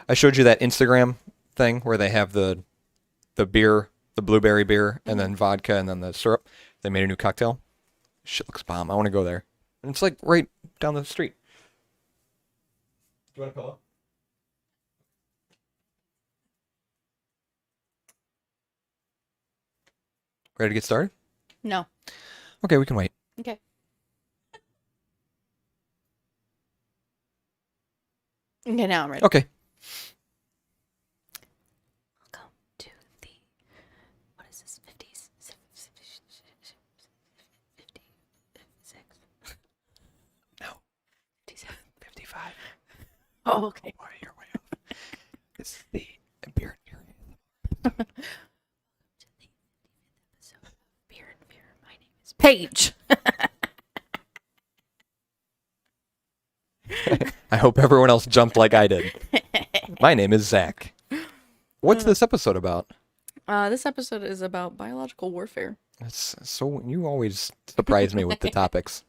I showed you that Instagram thing where they have the beer, the blueberry beer, and then vodka, and then the syrup. They made a new cocktail. Shit looks bomb. I want to go there. And it's like right down the street. Do you want to call? Ready to get started? No. Okay, we can wait. Okay. Okay, now I'm ready. Okay. Welcome to the, what is this, 50s? 56? No. 57. 55. Oh, okay. Why you're way off. This is the beer and beer. To the 55th episode of Beer and Beer. My name is Paige. I hope everyone else jumped like I did. My name is Zach. What's this episode about? This episode is about biological warfare. So you always surprise me with the topics.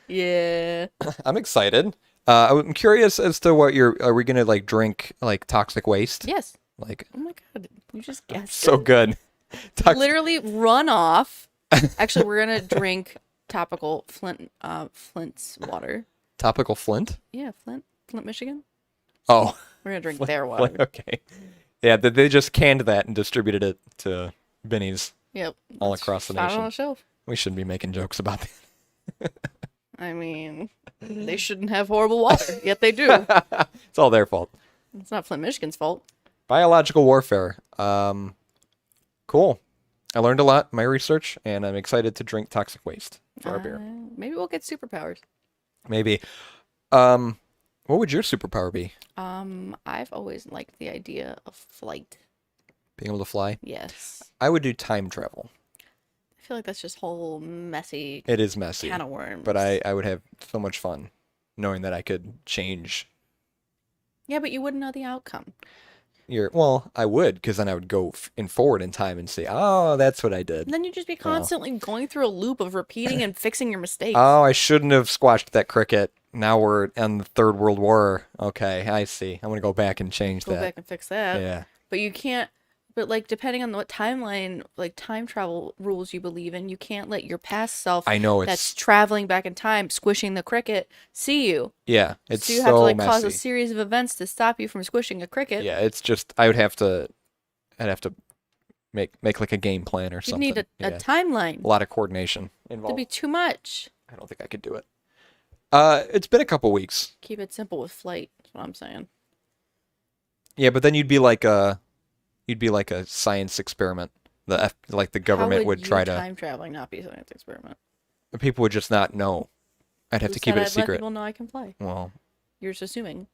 Yeah. I'm excited. I'm curious as to what are we gonna like drink like toxic waste? Yes. Like, Oh my god. You just guessed so it. good. Literally run off. Actually, we're gonna drink topical Flint's water. Topical Flint? Yeah, Flint, Michigan. Oh. We're gonna drink their water. Okay. Yeah, they just canned that and distributed it to Benny's Yep. all across the Found nation. on a shelf. We shouldn't be making jokes about that. I mean, they shouldn't have horrible water, yet they do. It's all their fault. It's not Flint, Michigan's fault. Biological warfare. Cool. I learned a lot in my research, and I'm excited to drink toxic waste for our beer. Maybe we'll get superpowers. Maybe. What would your superpower be? I've always liked the idea of flight. Being able to fly? Yes. I would do time travel. I feel like that's just whole messy It is messy, can of worms. but I would have so much fun knowing that I could change Yeah, but you wouldn't know the outcome. well, I would, because then I would go forward in time and say, oh, that's what I did. And then you'd just be constantly going through a loop of repeating and fixing your mistakes. Oh, I shouldn't have squashed that cricket. Now we're in the Third World War. Okay, I see. I'm going to go back and change Go that. back and fix that. Yeah. But you can't, but like depending on what timeline, like time travel rules you believe in, you can't let your past self I know that's traveling back in time, squishing the cricket, see you. Yeah, it's So you have to like messy. cause a series of events to stop you from squishing a cricket. Yeah, it's just I'd have to make like a game plan or You'd something. need a Yeah. timeline. A lot of coordination It'd involved. be too much. I don't think I could do it. It's been a couple weeks. Keep it simple with flight. That's what I'm saying. Yeah, but then you'd be like a science experiment. Like the government How would you try to. time traveling not be a science experiment. People would just not know. I'd have Who to keep said it a I'd let secret. people know I can fly. Well, You're just assuming.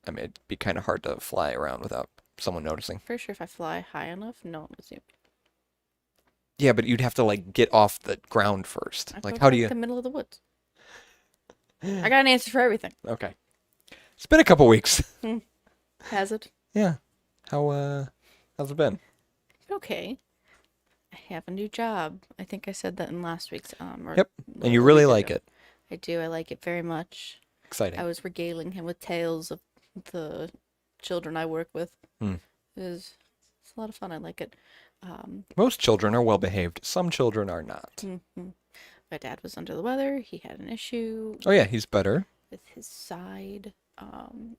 I mean, it'd be kind of hard to fly around without someone noticing. Pretty sure if I fly high enough, no one will see me. Yeah, but you'd have to like get off the ground first. I Like, go how to, do you? the middle of the woods. I got an answer for everything. Okay. It's been a couple weeks. Has it? Yeah. How's it been? Okay. I have a new job. I think I said that in last week's or Yep. And you a really week like ago. it. I do. I like it very much. Exciting. I was regaling him with tales of the children I work with. It's a lot of fun. I like it. Most children are well behaved. Some children are not. My dad was under the weather. He had an issue Oh yeah, he's better. with his side.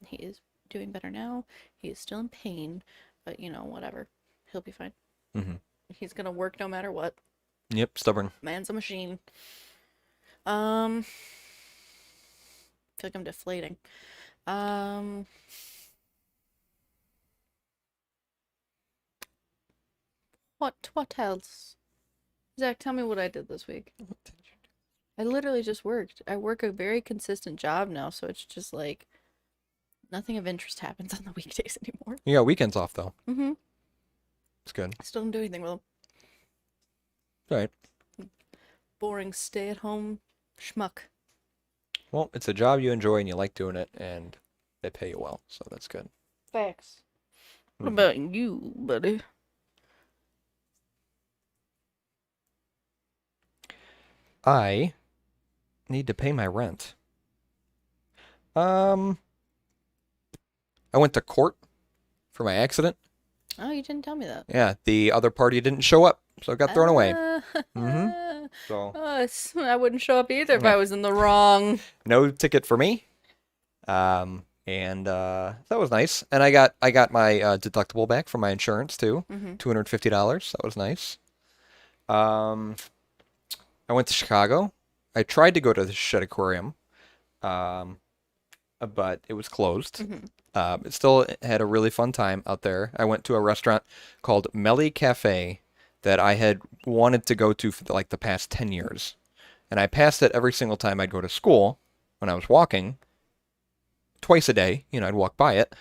He is doing better now. He is still in pain, but whatever. He'll be fine. Mhm. He's gonna work no matter what. Yep, stubborn. Man's a machine. I feel like I'm deflating. What else? Zach, tell me what I did this week. I literally just worked. I work a very consistent job now, so it's just like nothing of interest happens on the weekdays anymore. You got weekends off though. Mm-hmm. It's good. I still don't do anything with them. All right. Boring stay-at-home schmuck. Well, it's a job you enjoy and you like doing it, and they pay you well, so that's good. Facts. What about you, buddy? I need to pay my rent. I went to court for my accident. Oh, you didn't tell me that. Yeah, the other party didn't show up, so it got thrown away. So I wouldn't show up either if Yeah. I was in the wrong. no ticket for me. And that was nice. And I got my deductible back from my insurance too, $250. That was nice. I went to Chicago. I tried to go to the Shed Aquarium, but it was closed. It still had a really fun time out there. I went to a restaurant called Melly Cafe that I had wanted to go to for like the past 10 years. And I passed it every single time I'd go to school when I was walking. Twice a day, I'd walk by it.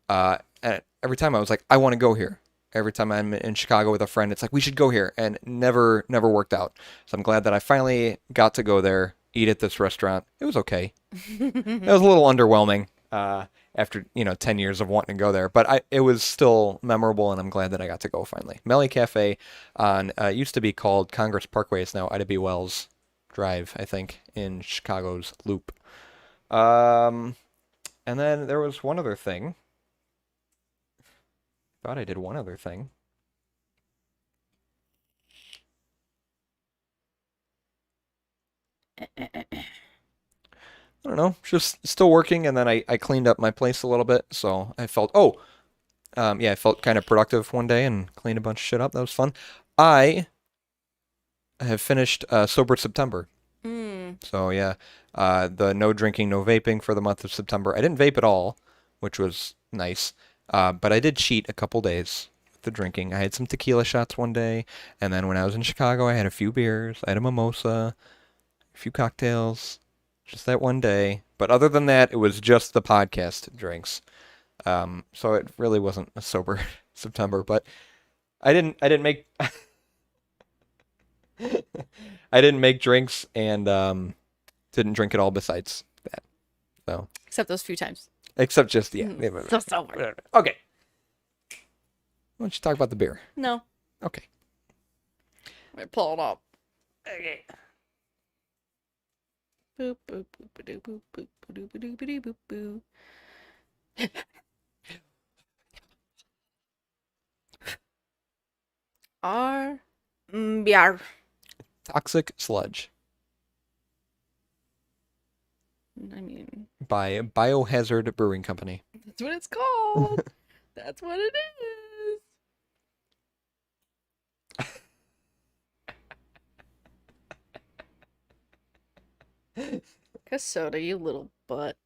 And every time I was like, I want to go here. Every time I'm in Chicago with a friend, it's like, we should go here. And never worked out. So I'm glad that I finally got to go there, eat at this restaurant. It was okay. It was a little underwhelming after, 10 years of wanting to go there. But it was still memorable, and I'm glad that I got to go finally. Melly Cafe on, used to be called Congress Parkway. It's now Ida B. Wells Drive, I think, in Chicago's Loop. And then there was one other thing. Thought I did one other thing. I don't know, just still working, and then I cleaned up my place a little bit, so I felt, I felt kind of productive one day and cleaned a bunch of shit up. That was fun. I have finished Sober September. So yeah, the no drinking, no vaping for the month of September. I didn't vape at all, which was nice, but I did cheat a couple days with the drinking. I had some tequila shots one day, and then when I was in Chicago, I had a few beers. I had a mimosa, a few cocktails. Just that one day. But other than that, it was just the podcast drinks. So it really wasn't a sober September. But I didn't make I didn't make drinks and didn't drink at all besides that. So Except those few times. except just So sober. Okay. Why don't you talk about the beer? No. Okay. Let me pull it up. Okay. Boop, boop, boop, ba-doo, boop, boop, ba-doo, ba-doo, ba-doo, boop, boo. Biar. Toxic Sludge I mean, by Biohazard Brewing Company. that's what it's called. That's what it is. Soda, you little butt.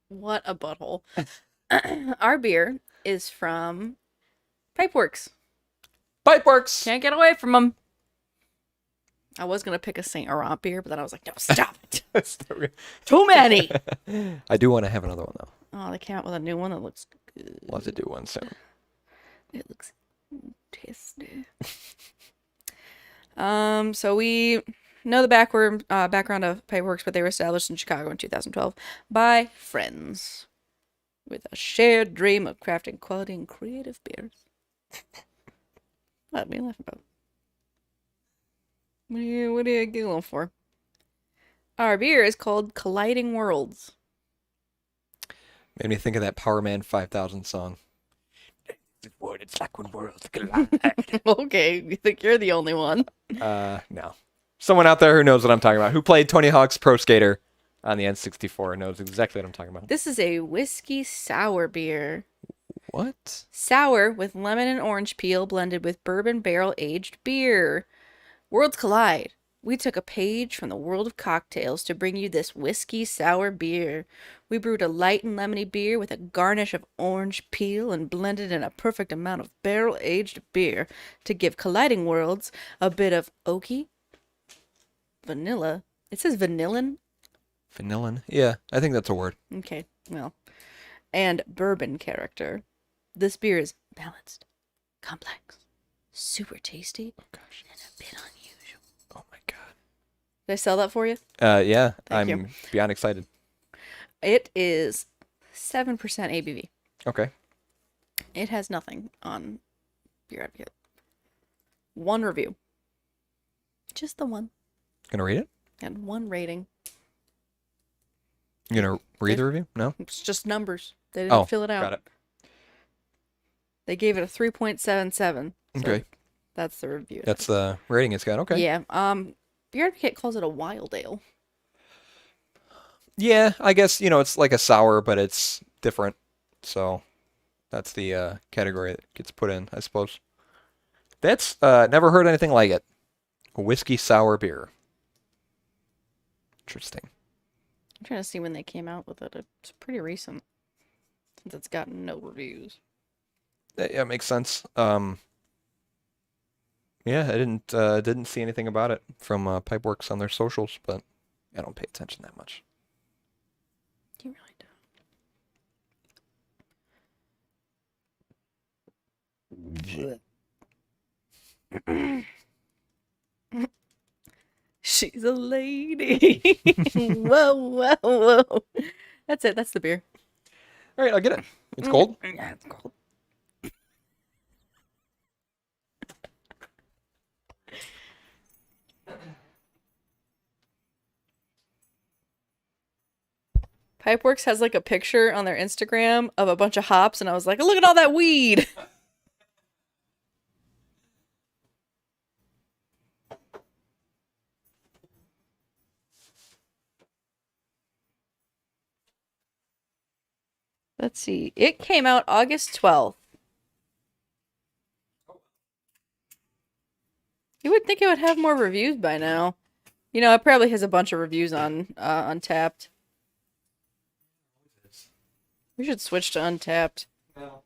What a butthole. Our beer is from Pipeworks. Pipeworks! Can't get away from them. I was going to pick a St. Laurent beer, but then I was like, no, stop it. Too many. I do want to have another one, though. Oh, they came out with a new one that looks good. We'll have to do one soon. It looks tasty. So we know the background of Pipeworks, but they were established in Chicago in 2012 by friends with a shared dream of crafting quality and creative beers. What are you laughing about? What are you giggling for? Our beer is called Colliding Worlds. Made me think of that Power Man 5000 song. It's like when worlds collide. Okay, you think you're the only one. No. Someone out there who knows what I'm talking about, who played Tony Hawk's Pro Skater on the N64 knows exactly what I'm talking about. This is a whiskey sour beer. What? Sour with lemon and orange peel blended with bourbon barrel aged beer. Worlds collide. We took a page from the world of cocktails to bring you this whiskey sour beer. We brewed a light and lemony beer with a garnish of orange peel and blended in a perfect amount of barrel aged beer to give Colliding Worlds a bit of oaky, vanilla. It says vanillin. Vanillin? Yeah, I think that's a word. Okay, well, and bourbon character. This beer is balanced, complex, super tasty, Gosh. and a bit unusual. Oh my god. Did I sell that for you? Yeah, Thank I'm you. beyond excited. It is 7% ABV. Okay. It has nothing on Beer Advocate. 1 review. Just the one. Gonna read it? And 1 rating. You gonna read the review? No? It's just numbers. They didn't fill it out. Got it. They gave it a 3.77. So Okay. that's the review. That's the rating it's got. Okay. Yeah. Beer Advocate calls it a wild ale. Yeah, I guess, it's like a sour, but it's different. So that's the category that gets put in, I suppose. That's never heard anything like it. A whiskey sour beer. Interesting. I'm trying to see when they came out with it. It's pretty recent. Since it's gotten no reviews. Yeah, makes sense. Yeah, I didn't see anything about it from Pipeworks on their socials, but I don't pay attention that much. You really don't. She's a lady. Whoa, whoa, whoa. That's it. That's the beer. All right, I'll get it. It's cold. Yeah, it's cold. Pipeworks has like a picture on their Instagram of a bunch of hops, and I was like, look at all that weed. Let's see. It came out August 12th. You would think it would have more reviews by now. It probably has a bunch of reviews on Untapped. We should switch to Untapped. No.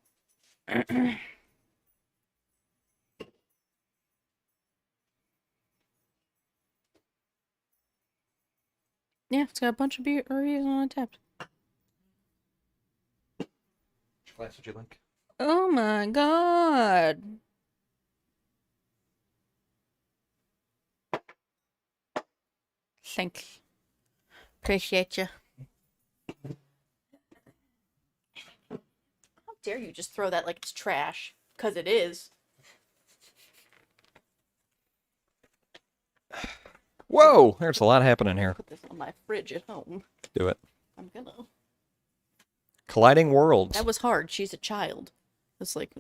Yeah, it's got a bunch of reviews on Untapped. Which glass would you like? Oh my god. Thanks. Appreciate you. How dare you just throw that like it's trash? Because it is. Whoa, there's a lot happening here. Put this on my fridge at home. Do it. I'm gonna. Colliding Worlds. That was hard. She's a child. It's like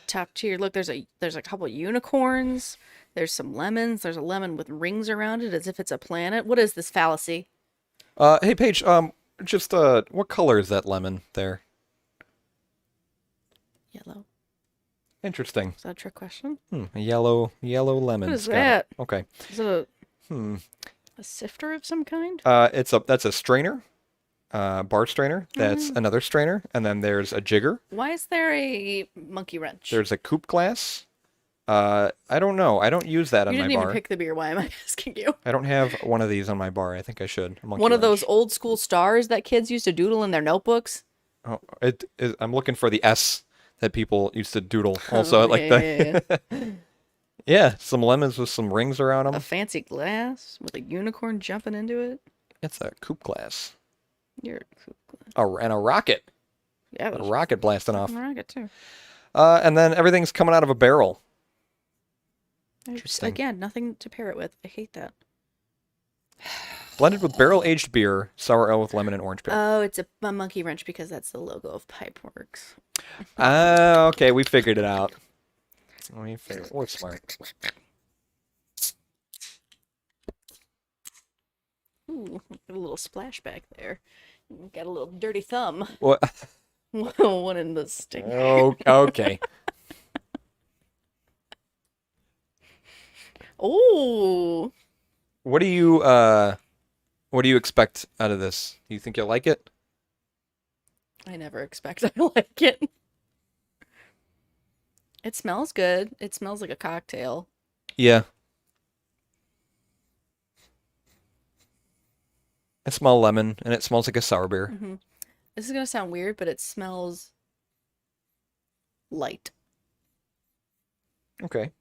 top tier. Look, there's a couple unicorns. There's some lemons. There's a lemon with rings around it as if it's a planet. What is this fallacy? Hey Paige, just what color is that lemon there? Yellow. Interesting. Is that a trick question? A yellow lemon. What is that? Okay. Is it a sifter of some kind? That's a strainer. Bar strainer. That's another strainer, and then there's a jigger. Why is there a monkey wrench? There's a coupe glass. I don't know. I don't use that on You my didn't even bar. pick the beer. Why am I asking you? I don't have one of these on my bar. I think I should. A monkey One of those wrench. old school stars that kids used to doodle in their notebooks. Oh, I'm looking for the S that people used to doodle. Also, like that. Yeah. Yeah, some lemons with some rings around them. A fancy glass with a unicorn jumping into it. It's a coupe glass. You're a cool glass. And a rocket. Yeah, A rocket blasting off. rocket too. And then everything's coming out of a barrel. Interesting. Again, nothing to pair it with. I hate that. Blended with barrel-aged beer, sour ale with lemon and orange peel. Oh, it's a monkey wrench because that's the logo of Pipeworks. Okay, we figured it out. We're smart. Ooh, a little splashback there. Got a little dirty thumb. What? One in the stick. Oh, okay. Oh. What do you expect out of this? Do you think you'll like it? I never expect I like it. It smells good. It smells like a cocktail. Yeah. I smell lemon, and it smells like a sour beer. Mm-hmm. This is going to sound weird, but it smells light. Okay.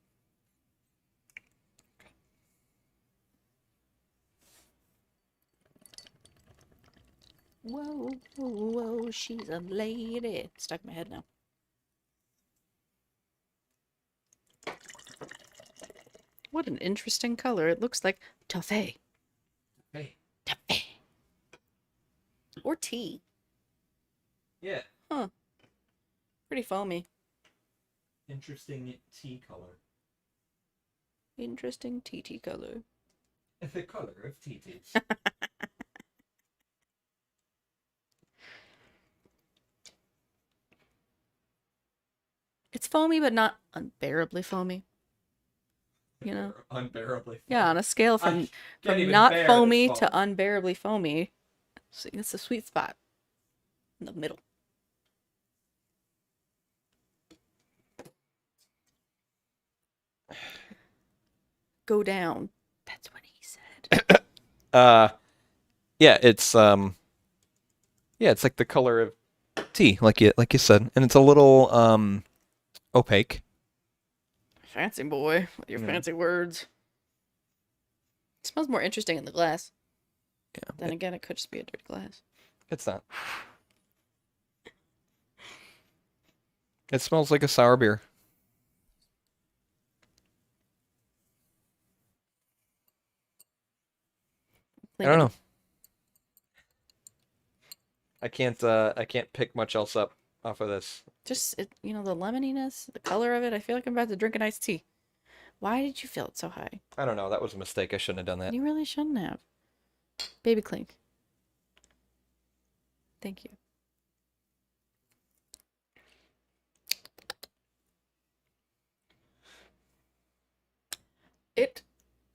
Whoa, whoa, whoa, she's a lady. It's stuck in my head now. What an interesting color. It looks like toffee. Hey. Toffee. Or tea. Yeah. Huh. Pretty foamy. Interesting tea color. Interesting tea color. The color of tea. It's foamy, but not unbearably foamy. You know? Unbearably. Yeah, on a scale from even not bear foamy this to unbearably foamy. See, it's a sweet spot. In the middle. Go down. That's what he said. Yeah, it's it's like the color of tea, like you said, and it's a little opaque. Fancy boy with your fancy words. It smells more interesting in the glass. Yeah. Then again, it could just be a dirty glass. It's not. It smells like a sour beer. I don't know. I can't pick much else up off of this. Just the lemoniness, the color of it. I feel like I'm about to drink an iced tea. Why did you feel it so high? I don't know. That was a mistake. I shouldn't have done that. You really shouldn't have. Baby clink. Thank you. It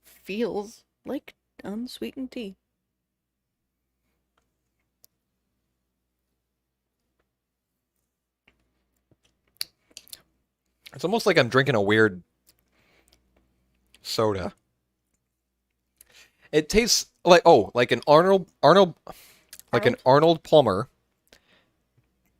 feels like unsweetened tea. It's almost like I'm drinking a weird soda. It tastes like an Arnold Palmer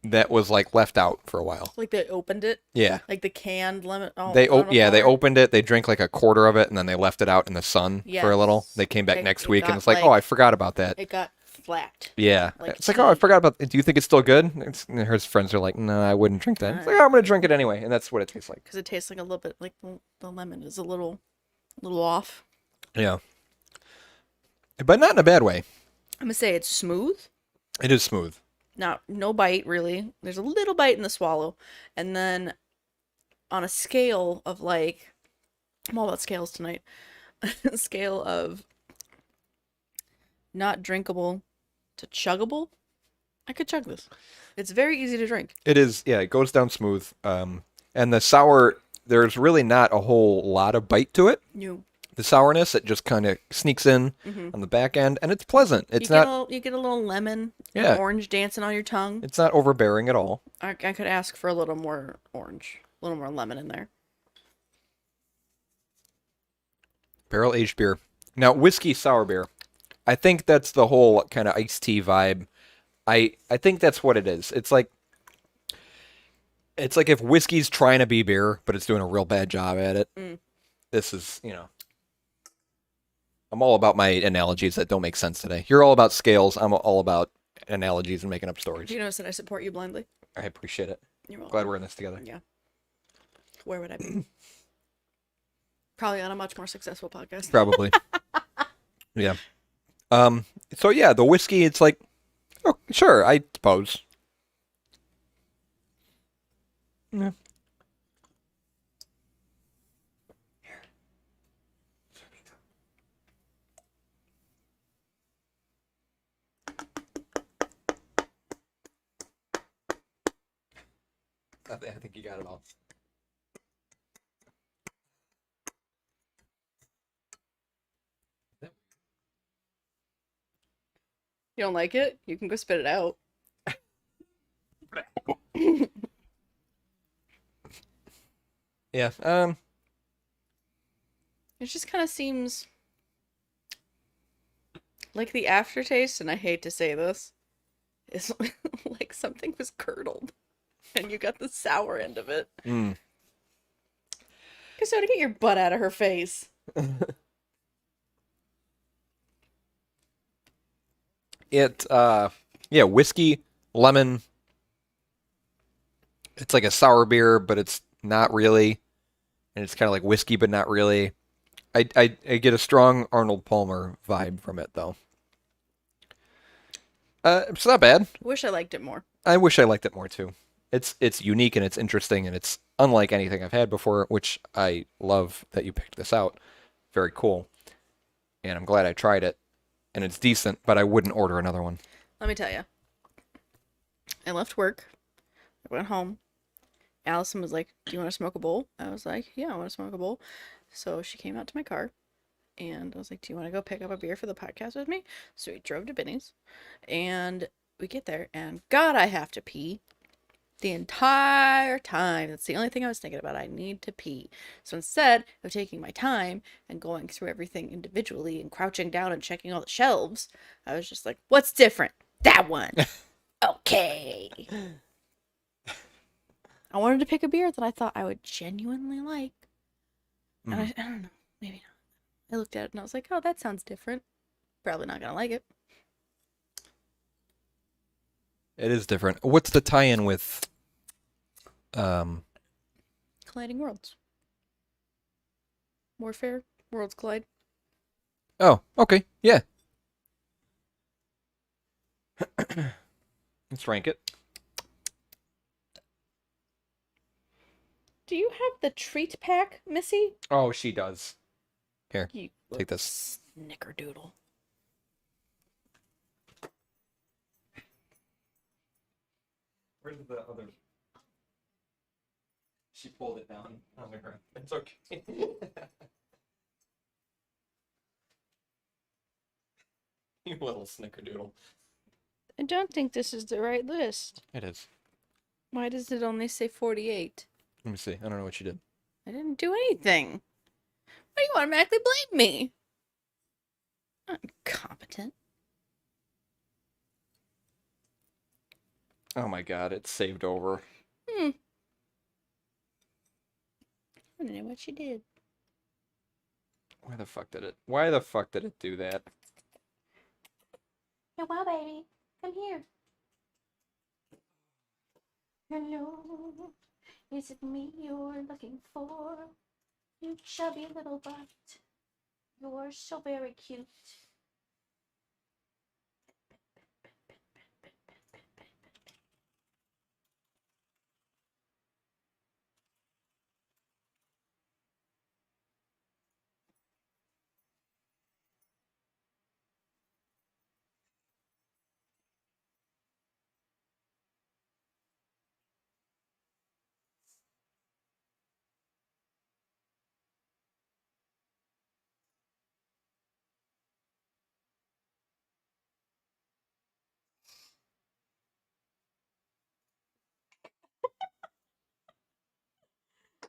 that was like left out for a while. Like they opened it? Yeah. Like the canned lemon. Oh, they opened it. They drank like a quarter of it, and then they left it out in the sun for a little. They came back next week, and it's like, oh, I forgot about that. It got flat. Yeah. It's like, oh, I forgot about. Do you think it's still good? And her friends are like, no, I wouldn't drink that. It's like, oh, I'm gonna drink it anyway, and that's what it tastes like. Because it tastes like a little bit like the lemon is a little off. Yeah. But not in a bad way. I'm gonna say it's smooth. It is smooth. No bite really. There's a little bite in the swallow, and then on a scale of like, I'm all about scales tonight. A scale of not drinkable to chuggable, I could chug this. It's very easy to drink. It is. Yeah, it goes down smooth. And the sour, there's really not a whole lot of bite to it. You. The sourness, it just kind of sneaks in on the back end, and it's pleasant. It's you get a little lemon, yeah, orange dancing on your tongue. It's not overbearing at all. I could ask for a little more orange, a little more lemon in there. Barrel aged beer. Now, whiskey sour beer. I think that's the whole kind of iced tea vibe. I think that's what it is. It's like if whiskey's trying to be beer, but it's doing a real bad job at it. This is, I'm all about my analogies that don't make sense today. You're all about scales. I'm all about analogies and making up stories. Do you notice that I support you blindly? I appreciate it. You're welcome. Glad we're in this together. Yeah. Where would I be? Probably on a much more successful podcast. Probably. Yeah. So yeah, the whiskey, it's like, oh, sure, I suppose. Yeah. I think you got it all. You don't like it? You can go spit it out. Yeah. It just kind of seems like the aftertaste, and I hate to say this, is like something was curdled, and you got the sour end of it. So to get your butt out of her face. Whiskey, lemon. It's like a sour beer, but it's not really. And it's kind of like whiskey, but not really. I get a strong Arnold Palmer vibe from it though. It's not bad. Wish I liked it more. I wish I liked it more too. It's unique and it's interesting and it's unlike anything I've had before, which I love that you picked this out. Very cool. And I'm glad I tried it. And it's decent, but I wouldn't order another one. Let me tell you. I left work. I went home. Allison was like, "Do you want to smoke a bowl?" I was like, "Yeah, I want to smoke a bowl." So she came out to my car, and I was like, "Do you want to go pick up a beer for the podcast with me?" So we drove to Benny's, and we get there, and God, I have to pee the entire time. That's the only thing I was thinking about. I need to pee. So instead of taking my time and going through everything individually and crouching down and checking all the shelves, I was just like, "What's different? That one." Okay. I wanted to pick a beer that I thought I would genuinely like. And I don't know, maybe not. I looked at it and I was like, oh, that sounds different. Probably not going to like it. It is different. What's the tie-in with Colliding Worlds. Warfare. Worlds collide. Oh, okay. Yeah. Let's rank it. Do you have the treat pack, Missy? Oh, she does. Here, You take this. snickerdoodle. Where's the other? She pulled it down on the ground. It's okay. You little snickerdoodle. I don't think this is the right list. It is. Why does it only say 48? Let me see. I don't know what you did. I didn't do anything. Why do you automatically blame me? I'm incompetent. Oh my god, it's saved over. I don't know what you did. Why the fuck did it do that? Hey, wow, baby. Come here. Hello. Is it me you're looking for? You chubby little butt. You're so very cute.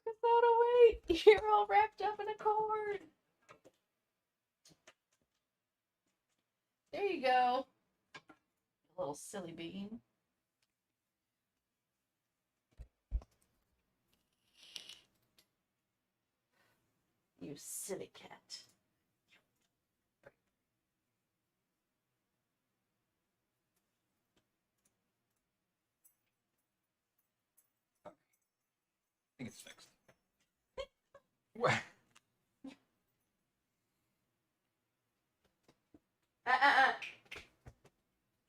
Without a wait, you're all wrapped up in a cord. There you go. You little silly bean. You silly cat. I think it's fixed. What?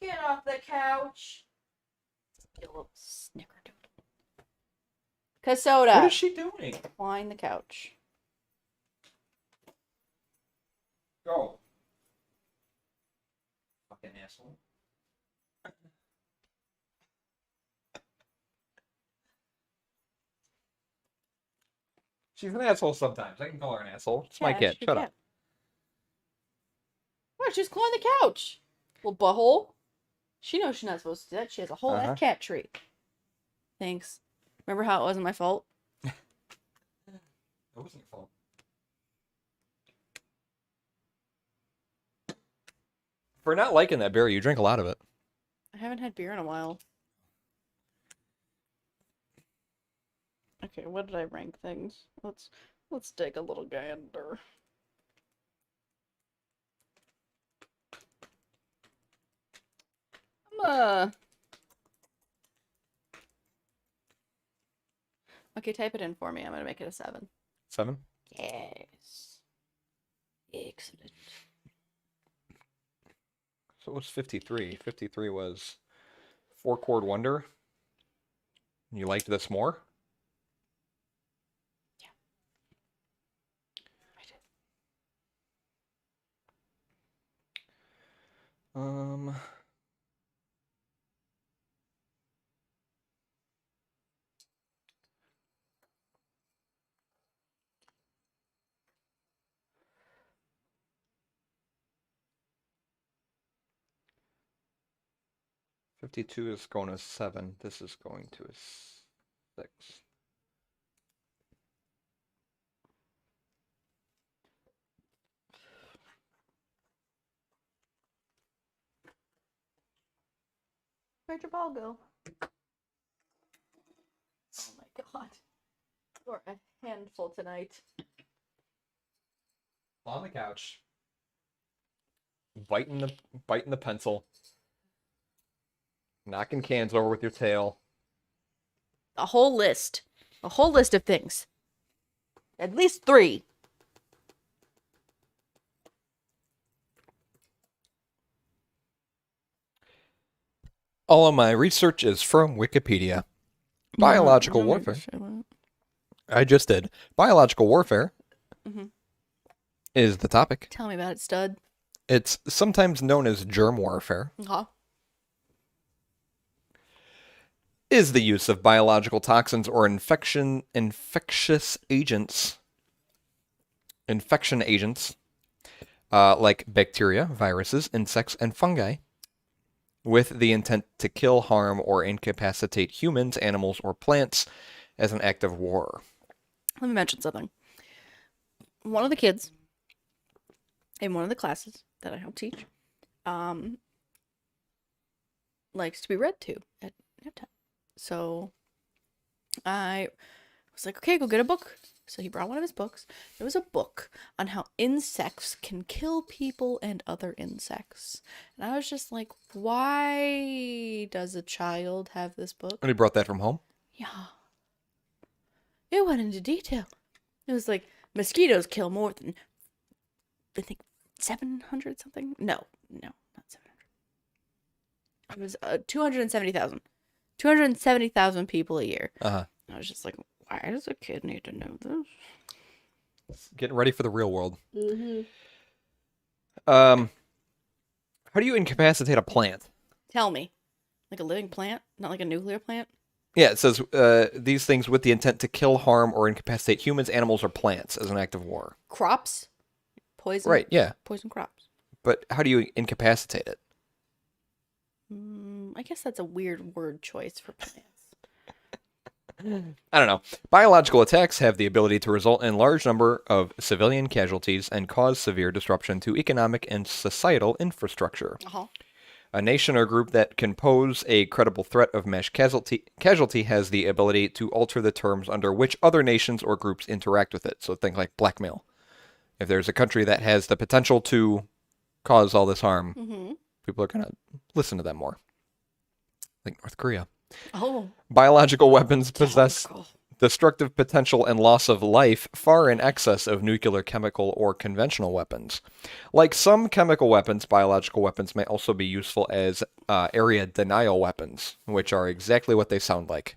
Get off the couch. You little snickerdoodle. Casoda. What is she doing? Line the couch. Go. Fucking asshole. She's an asshole sometimes. I can call her an asshole. It's my cat. Shut up. What? She's clawing the couch. Little butthole. She knows she's not supposed to do that. She has a whole ass cat tree. Thanks. Remember how it wasn't my fault? It wasn't your fault. For not liking that beer, you drink a lot of it. I haven't had beer in a while. Okay, what did I rank things? Let's take a little gander. Okay, type it in for me. I'm gonna make it a 7. 7? Yes. So it was 53. 53 was Four Chord Wonder. You liked this more? Yeah, I did. 52 is going to 7. This is going to a 6. Where'd your ball go? Oh my god. You're a handful tonight. On the couch. Biting the pencil. Knocking cans over with your tail. A whole list. A whole list of things. At least 3. All of my research is from Wikipedia. Biological warfare. I just did. Biological warfare is the topic. Tell me about it, stud. It's sometimes known as germ warfare. Is the use of biological toxins or infection agents like bacteria, viruses, insects, and fungi with the intent to kill, harm, or incapacitate humans, animals, or plants as an act of war. Let me mention something. One of the kids in one of the classes that I help teach likes to be read to at nap time. So I was like, okay, go get a book. So he brought one of his books. It was a book on how insects can kill people and other insects. And I was just like, why does a child have this book? And he brought that from home? Yeah. It went into detail. It was like, mosquitoes kill more than, I think, 700 something? No, not 700. It was 270,000. 270,000 people a year. Uh-huh. I was just like, why does a kid need to know this? Getting ready for the real world. Mm-hmm. How do you incapacitate a plant? Tell me. Like a living plant? Not like a nuclear plant? Yeah, it says these things with the intent to kill, harm, or incapacitate humans, animals, or plants as an act of war. Crops? Poison? Right, yeah. Poison crops. But how do you incapacitate it? I guess that's a weird word choice for plants. I don't know. Biological attacks have the ability to result in a large number of civilian casualties and cause severe disruption to economic and societal infrastructure. Uh-huh. A nation or group that can pose a credible threat of mass casualty has the ability to alter the terms under which other nations or groups interact with it. So think like blackmail. If there's a country that has the potential to cause all this harm, people are going to listen to them more. Like North Korea. Oh. Biological weapons possess destructive potential and loss of life far in excess of nuclear, chemical, or conventional weapons. Like some chemical weapons, biological weapons may also be useful as area denial weapons, which are exactly what they sound like.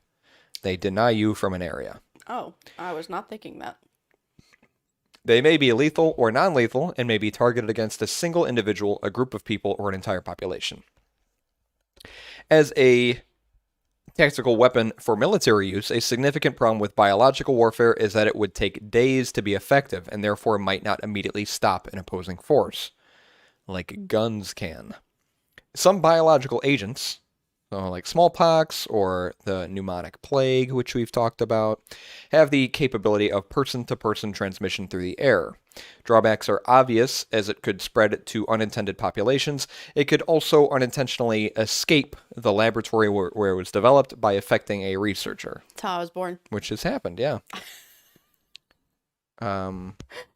They deny you from an area. Oh, I was not thinking that. They may be lethal or non-lethal and may be targeted against a single individual, a group of people, or an entire population. As a tactical weapon for military use, a significant problem with biological warfare is that it would take days to be effective and therefore might not immediately stop an opposing force, like guns can. Some biological agents, like smallpox or the pneumonic plague, which we've talked about, have the capability of person-to-person transmission through the air. Drawbacks are obvious, as it could spread to unintended populations. It could also unintentionally escape the laboratory where it was developed by affecting a researcher. That's how I was born. Which has happened, yeah. I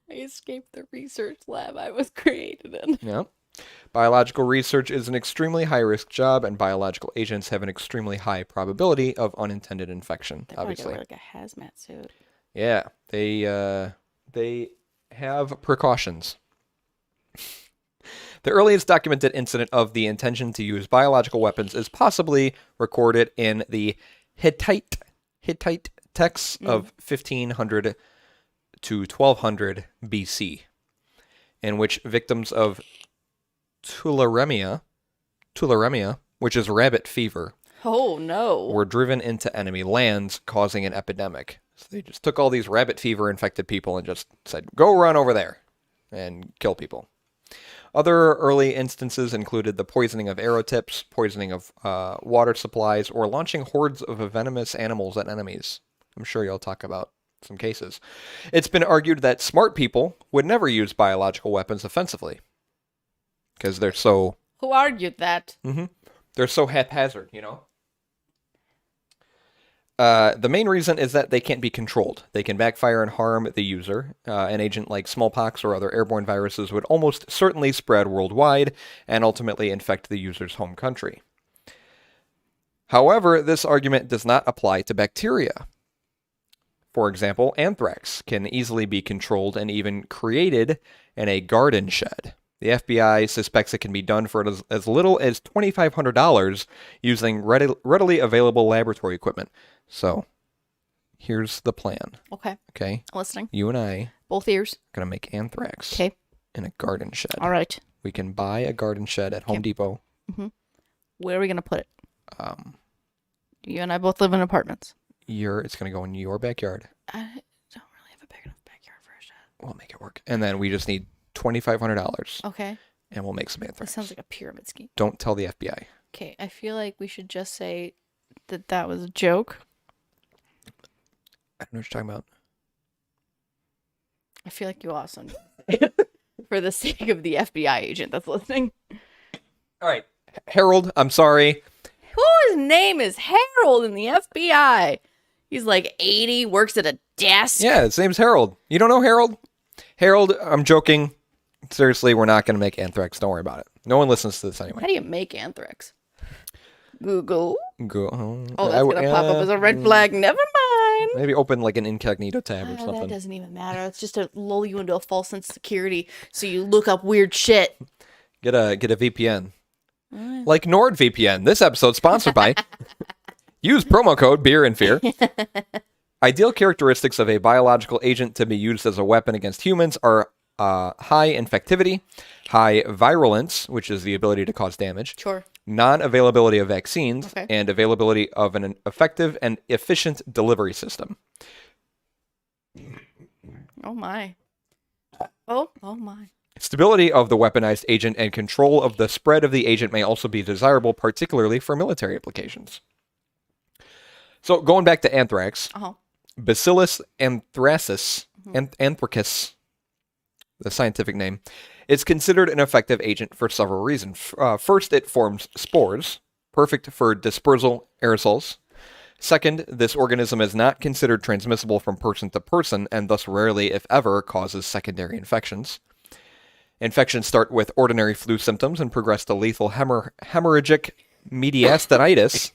escaped the research lab I was created in. Yeah. Biological research is an extremely high-risk job, and biological agents have an extremely high probability of unintended infection, They obviously. wear like a hazmat suit. Yeah, they have precautions. The earliest documented incident of the intention to use biological weapons is possibly recorded in the Hittite texts of 1500 to 1200 BC, in which victims of tularemia, which is rabbit fever, Oh no. were driven into enemy lands, causing an epidemic. So they just took all these rabbit fever infected people and just said, go run over there and kill people. Other early instances included the poisoning of arrow tips, poisoning of water supplies, or launching hordes of venomous animals at enemies. I'm sure you'll talk about some cases. It's been argued that smart people would never use biological weapons offensively because they're so Who argued that? they're so haphazard, you know? The main reason is that they can't be controlled. They can backfire and harm the user. An agent like smallpox or other airborne viruses would almost certainly spread worldwide and ultimately infect the user's home country. However, this argument does not apply to bacteria. For example, anthrax can easily be controlled and even created in a garden shed. The FBI suspects it can be done for as little as $2,500 using readily available laboratory equipment. So, here's the plan. Okay. Okay? I'm listening. You and I Both ears. are going to make anthrax Okay. in a garden shed. All right. We can buy a garden shed at Home Depot. Where are we going to put it? You and I both live in apartments. It's going to go in your backyard. I don't really have a big enough backyard for a shed. We'll make it work. And then we just need $2,500. Okay. And we'll make some That anthrax. sounds like a pyramid scheme. Don't tell the FBI. Okay. I feel like we should just say that was a joke. I don't know what you're talking about. I feel like you lost on for the sake of the FBI agent that's listening. All right. Harold, I'm sorry. Whose name is Harold in the FBI? He's like 80, works at a desk. Yeah, his name's Harold. You don't know Harold? Harold, I'm joking. Seriously, we're not going to make anthrax. Don't worry about it. No one listens to this How anyway. do you make anthrax? Google. Go. Oh, that's going to pop up as a red flag. Never mind. Maybe open like an incognito tab or That something. doesn't even matter. It's just to lull you into a false sense of security so you look up weird shit. Get a VPN. Like NordVPN. This episode sponsored by. Use promo code Beer and Fear. Ideal characteristics of a biological agent to be used as a weapon against humans are high infectivity, high virulence, which is the ability to cause damage, Sure. non-availability of vaccines, Okay. and availability of an effective and efficient delivery system. Oh my. Oh my. Stability of the weaponized agent and control of the spread of the agent may also be desirable, particularly for military applications. So going back to anthrax, Uh-huh. Bacillus anthracus, anthracus, the scientific name, is considered an effective agent for several reasons. First, it forms spores, perfect for dispersal aerosols. Second, this organism is not considered transmissible from person to person and thus rarely, if ever, causes secondary infections. Infections start with ordinary flu symptoms and progress to lethal hemorrhagic mediastinitis,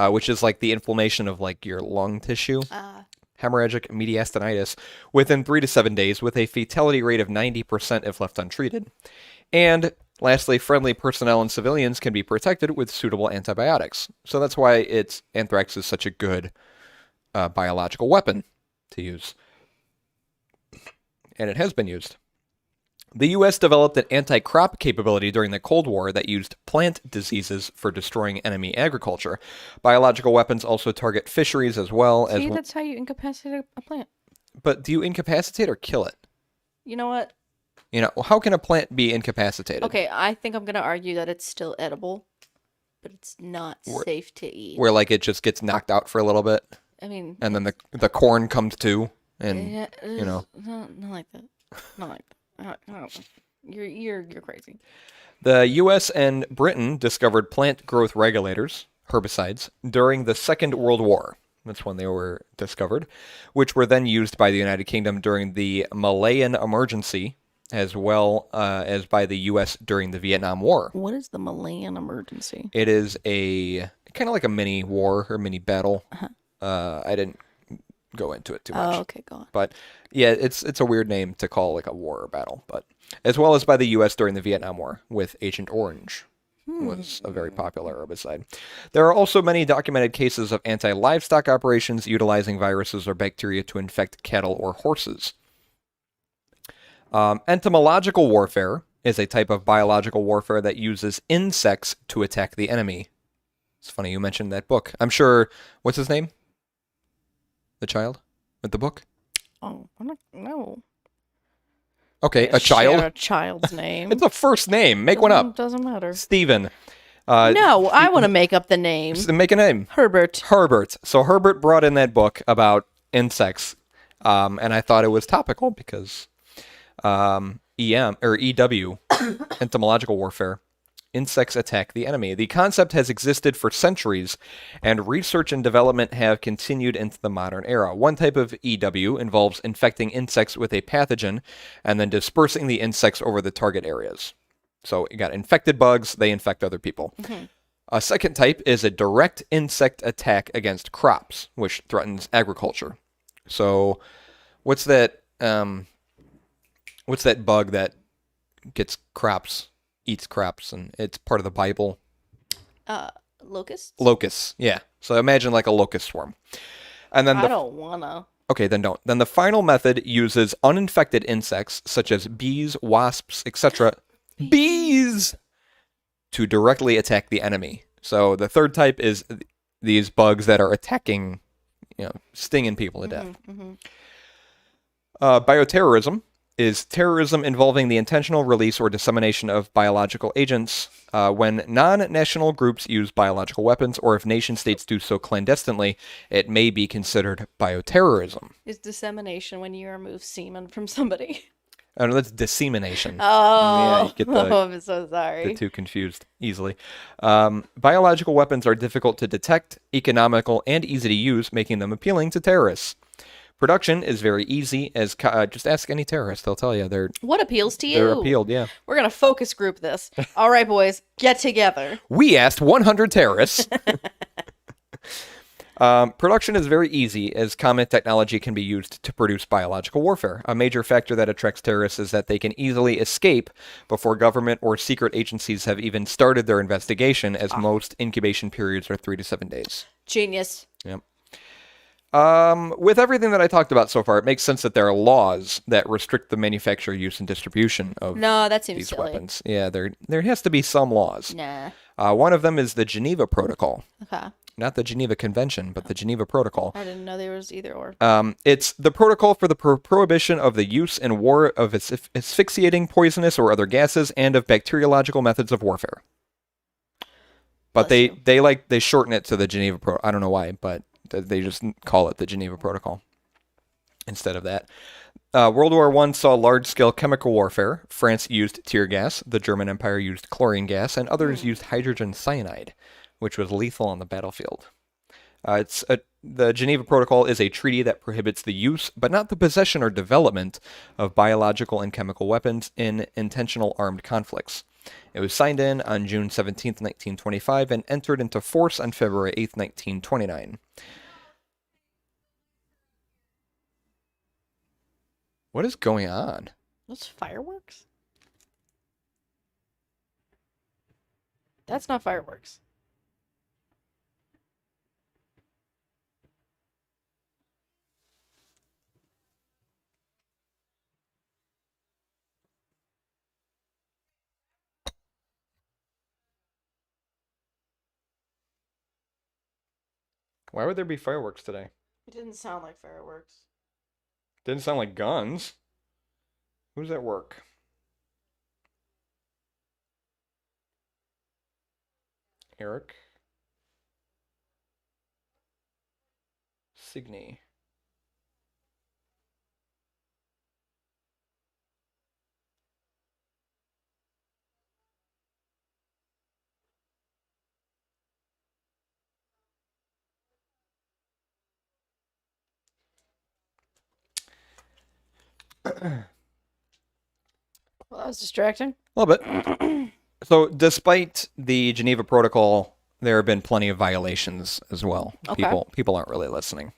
which is like the inflammation of like your lung tissue. Hemorrhagic mediastinitis within 3 to 7 days with a fatality rate of 90% if left untreated. And lastly, friendly personnel and civilians can be protected with suitable antibiotics. So that's why anthrax is such a good biological weapon to use. And it has been used. The U.S. developed an anti-crop capability during the Cold War that used plant diseases for destroying enemy agriculture. Biological weapons also target fisheries as well as... See, that's how you incapacitate a plant. But do you incapacitate or kill it? You know what? You know, how can a plant be incapacitated? Okay, I think I'm going to argue that it's still edible, but it's not safe to eat. Where like it just gets knocked out for a little bit, I mean... and then the corn comes too, and Yeah, you know. not like that. Not like that. You're crazy. The U.S. and Britain discovered plant growth regulators, herbicides, during the Second World War. That's when they were discovered, which were then used by the United Kingdom during the Malayan Emergency, as well as by the U.S. during the Vietnam War. What is the Malayan Emergency? It is a kind of like a mini war or mini battle. I didn't go into it too much. Oh, okay, go on. But yeah, it's a weird name to call like a war or battle. But as well as by the U.S. during the Vietnam War with Agent Orange was a very popular herbicide. There are also many documented cases of anti-livestock operations utilizing viruses or bacteria to infect cattle or horses. Entomological warfare is a type of biological warfare that uses insects to attack the enemy. It's funny you mentioned that book. I'm sure, what's his name? The child with the book? Oh, I don't know. Okay, a Share child. a child's name. It's a first name. Make one up. Doesn't matter. Steven. No, I want to make up the name. Make a name. Herbert. Herbert. So Herbert brought in that book about insects, and I thought it was topical because EW, entomological warfare, insects attack the enemy. The concept has existed for centuries, and research and development have continued into the modern era. One type of EW involves infecting insects with a pathogen and then dispersing the insects over the target areas. So you got infected bugs, they infect other people. Mm-hmm. A second type is a direct insect attack against crops, which threatens agriculture. So what's that bug that gets crops, eats crops, and it's part of the Bible? Locusts? Locusts, yeah. So imagine like a locust swarm. And then I don't wanna. Okay, then don't. Then the final method uses uninfected insects, such as bees, wasps, etc. Bees! To directly attack the enemy. So the third type is these bugs that are attacking, stinging people to death. Mm-hmm. Bioterrorism is terrorism involving the intentional release or dissemination of biological agents. When non-national groups use biological weapons, or if nation-states do so clandestinely, it may be considered bioterrorism. Is dissemination when you remove semen from somebody? Oh, no, that's dissemination. Oh, Yeah, you get I'm so sorry. the two confused easily. Biological weapons are difficult to detect, economical, and easy to use, making them appealing to terrorists. Production is very easy, as just ask any terrorist; they'll tell you What appeals to you? they're appealed. Yeah, We're gonna focus group this. All right, boys, get together. we asked 100 terrorists. Production is very easy, as common technology can be used to produce biological warfare. A major factor that attracts terrorists is that they can easily escape before government or secret agencies have even started their investigation, as most incubation periods are 3 to 7 days. Genius. Yep. With everything that I talked about so far, it makes sense that there are laws that restrict the manufacture, use, and distribution of No, that seems these silly. weapons. Yeah, there has to be some laws. Nah. One of them is the Geneva Protocol. Okay. Not the Geneva Convention, but the Geneva Protocol. I didn't know there was either or. It's the protocol for the prohibition of the use and war of asphyxiating, poisonous, or other gases, and of bacteriological methods of warfare. But Bless they shorten it to the Geneva Protocol. I don't know why, but they just call it the Geneva Protocol instead of that. World War I saw large-scale chemical warfare. France used tear gas, the German Empire used chlorine gas, and others used hydrogen cyanide, which was lethal on the battlefield. The Geneva Protocol is a treaty that prohibits the use, but not the possession or development, of biological and chemical weapons in intentional armed conflicts. It was signed on June 17, 1925, and entered into force on February 8, 1929. What is going on? Those fireworks? That's not fireworks. Why would there be fireworks today? It didn't sound like fireworks. Didn't sound like guns. Who's at work? Eric? Signe. Well, that was distracting. A little bit. So, despite the Geneva Protocol, there have been plenty of violations as well. Okay. People aren't really listening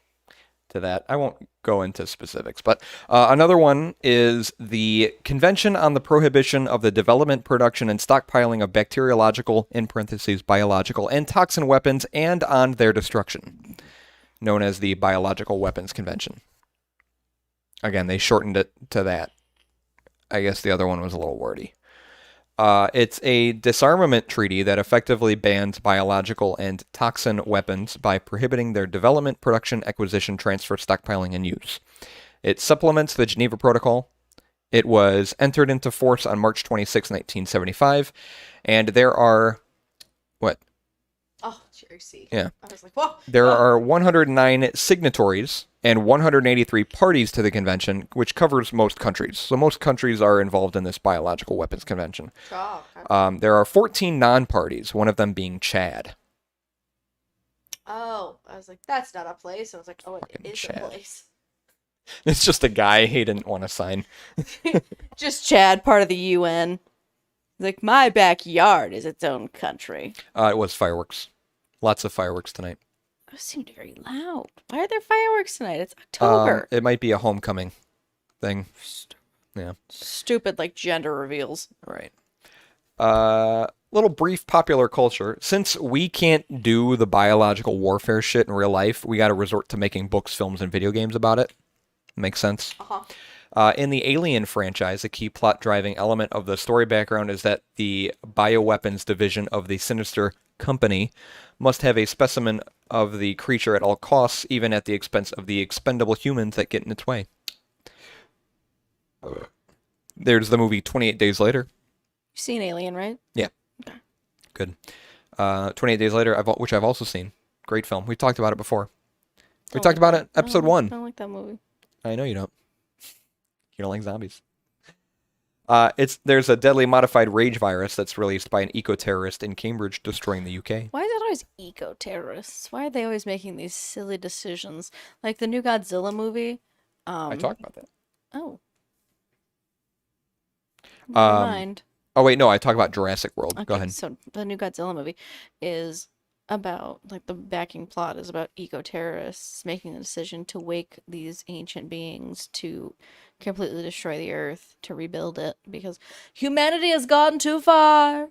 to that. I won't go into specifics, but another one is the Convention on the Prohibition of the Development, Production, and Stockpiling of Bacteriological, in parentheses, biological, and toxin weapons and on their destruction, known as the Biological Weapons Convention. Again, they shortened it to that. I guess the other one was a little wordy. It's a disarmament treaty that effectively bans biological and toxin weapons by prohibiting their development, production, acquisition, transfer, stockpiling, and use. It supplements the Geneva Protocol. It was entered into force on March 26, 1975, and there are... What? Oh, Jersey. Yeah. I was like, whoa. There are 109 signatories and 183 parties to the convention, which covers most countries. So most countries are involved in this biological weapons convention. Oh, okay. There are 14 non-parties, one of them being Chad. Oh, I was like, that's not a place. I was like, oh, it Fucking is Chad. a place. It's just a guy he didn't want to sign. Just Chad, part of the UN. Like, my backyard is its own country. It was fireworks. Lots of fireworks tonight. It seemed very loud. Why are there fireworks tonight? It's October. It might be a homecoming thing. Yeah. Stupid, like, gender reveals. Right. Little brief popular culture. Since we can't do the biological warfare shit in real life, we got to resort to making books, films, and video games about it. Makes sense? Uh-huh. In the Alien franchise, a key plot-driving element of the story background is that the bioweapons division of the Sinister Company must have a specimen of the creature at all costs, even at the expense of the expendable humans that get in its way. There's the movie 28 Days Later. You've seen Alien, right? Yeah. Okay. Good. 28 Days Later, which I've also seen. Great film. We talked about it before. We talked about it episode 1. I don't like that movie. I know you don't. You don't like zombies. There's a deadly modified rage virus that's released by an eco-terrorist in Cambridge, destroying the UK. Why is it always eco-terrorists? Why are they always making these silly decisions? Like the new Godzilla movie. I talked about that. Oh. Never mind. Oh wait, no, I talk about Jurassic World. Okay, Go ahead. So the new Godzilla movie is about, like, the backing plot is about eco-terrorists making the decision to wake these ancient beings to completely destroy the earth, to rebuild it, because humanity has gone too far.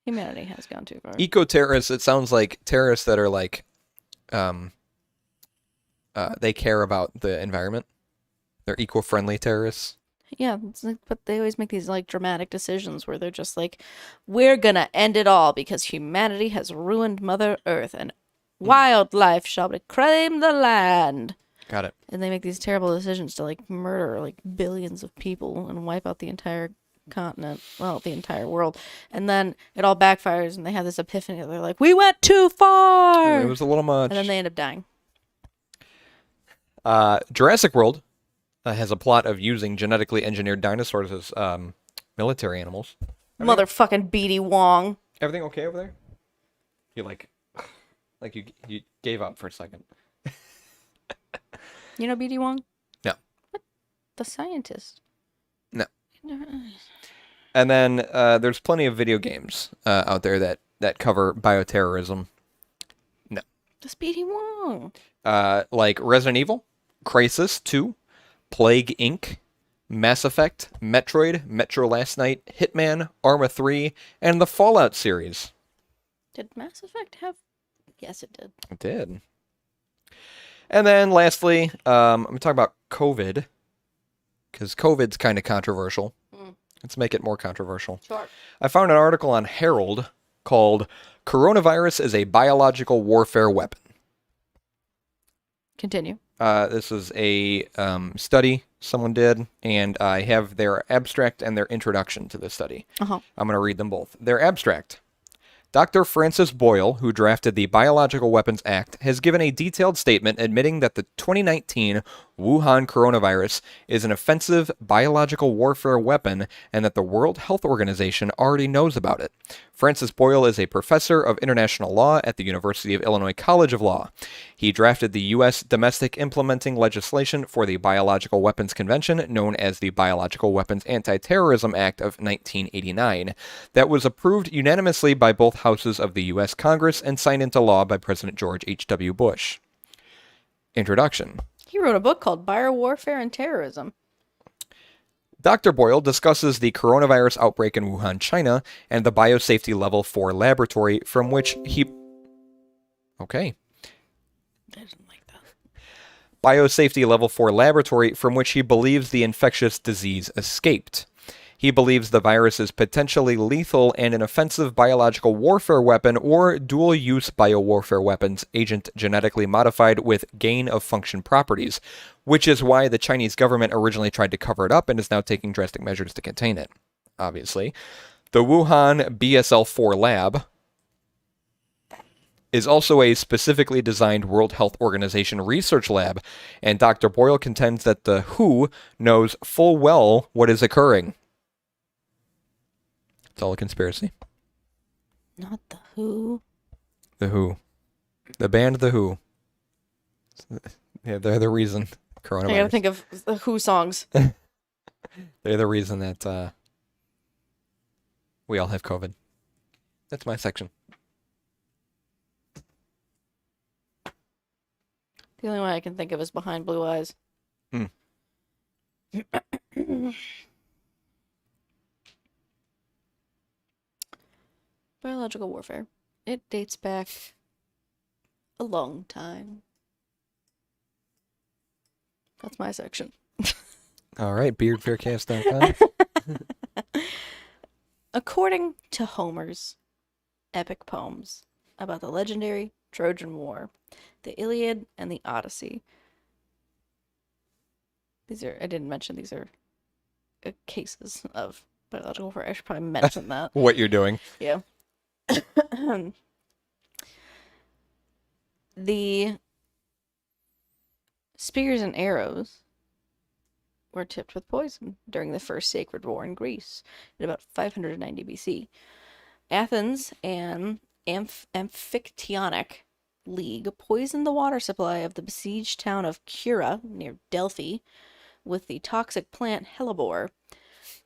Humanity has gone too far. Eco-terrorists, it sounds like terrorists that are like, they care about the environment. They're eco-friendly terrorists. Yeah, it's like, but they always make these, like, dramatic decisions where they're just like, we're gonna end it all because humanity has ruined Mother Earth and wildlife shall reclaim the land. Got it. And they make these terrible decisions to, like, murder, like, billions of people and wipe out the entire continent, well, the entire world. And then it all backfires and they have this epiphany. They're like, we went too far! It was a little much. And then they end up dying. Jurassic World has a plot of using genetically engineered dinosaurs as military animals. Motherfucking BD Wong. Everything okay over there? You like you gave up for a second. You know BD Wong? No. What? The scientist. No. And then there's plenty of video games out there that cover bioterrorism. No. That's BD Wong. Like Resident Evil, Crisis 2, Plague Inc., Mass Effect, Metroid, Metro Last Night, Hitman, Arma 3, and the Fallout series. Did Mass Effect have... Yes, it did. It did. And then lastly, I'm going to talk about COVID, because COVID's kind of controversial. Let's make it more controversial. Sure. I found an article on Herald called Coronavirus is a Biological Warfare Weapon. Continue. This is a study someone did, and I have their abstract and their introduction to the study. Uh-huh. I'm going to read them both. Their abstract. Dr. Francis Boyle, who drafted the Biological Weapons Act, has given a detailed statement admitting that the 2019 Wuhan coronavirus is an offensive biological warfare weapon and that the World Health Organization already knows about it. Francis Boyle is a professor of international law at the University of Illinois College of Law. He drafted the U.S. domestic implementing legislation for the Biological Weapons Convention, known as the Biological Weapons Anti-Terrorism Act of 1989, that was approved unanimously by both houses of the U.S. Congress and signed into law by President George H.W. Bush. introduction. He wrote a book called Biowarfare and Terrorism. Dr. Boyle discusses the coronavirus outbreak in Wuhan, China, and the biosafety level 4 laboratory from which he... Okay. I didn't like that. Biosafety level 4 laboratory from which he believes the infectious disease escaped. He believes the virus is potentially lethal and an offensive biological warfare weapon or dual-use biowarfare weapons agent genetically modified with gain-of-function properties, which is why the Chinese government originally tried to cover it up and is now taking drastic measures to contain it, obviously. The Wuhan BSL-4 lab is also a specifically designed World Health Organization research lab, and Dr. Boyle contends that the WHO knows full well what is occurring. It's all a conspiracy. Not the Who. The Who. The band The Who. Yeah, they're the reason coronavirus. I gotta think of the Who songs. They're the reason that we all have COVID. That's my section. The only one I can think of is Behind Blue Eyes. Biological warfare. It dates back a long time. That's my section. All right, beardfaircast.com. According to Homer's epic poems about the legendary Trojan War, the Iliad and the Odyssey. I didn't mention these are cases of biological warfare. I should probably mention that. What you're doing. Yeah. The spears and arrows were tipped with poison during the first sacred war in Greece in about 590 BC. Athens and Amphictyonic League poisoned the water supply of the besieged town of Cura near Delphi with the toxic plant hellebore.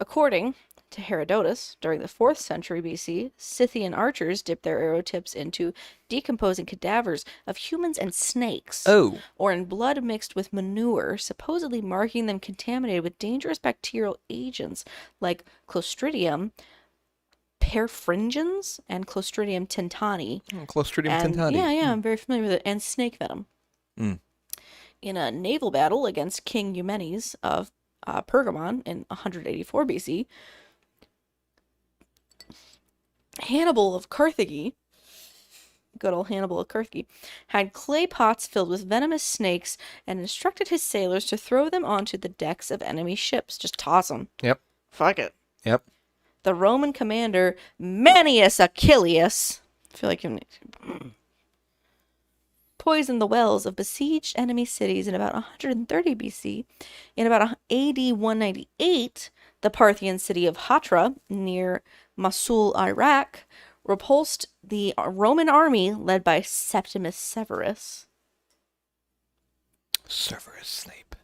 According to Herodotus, during the 4th century BC, Scythian archers dipped their arrow tips into decomposing cadavers of humans and snakes, or in blood mixed with manure, supposedly marking them contaminated with dangerous bacterial agents like Clostridium perfringens and Clostridium tintani. Clostridium tintani. Yeah, I'm very familiar with it. And snake venom. Mm. In a naval battle against King Eumenes of Pergamon in 184 BC, Hannibal of Carthage, good old Hannibal of Carthage, had clay pots filled with venomous snakes and instructed his sailors to throw them onto the decks of enemy ships. Just toss them. Yep. Fuck it. Yep. The Roman commander Manius Achilles, I feel like you poisoned the wells of besieged enemy cities in about 130 BC. In about AD 198, the Parthian city of Hatra near Mosul, Iraq, repulsed the Roman army led by Septimus Severus. Severus Snape.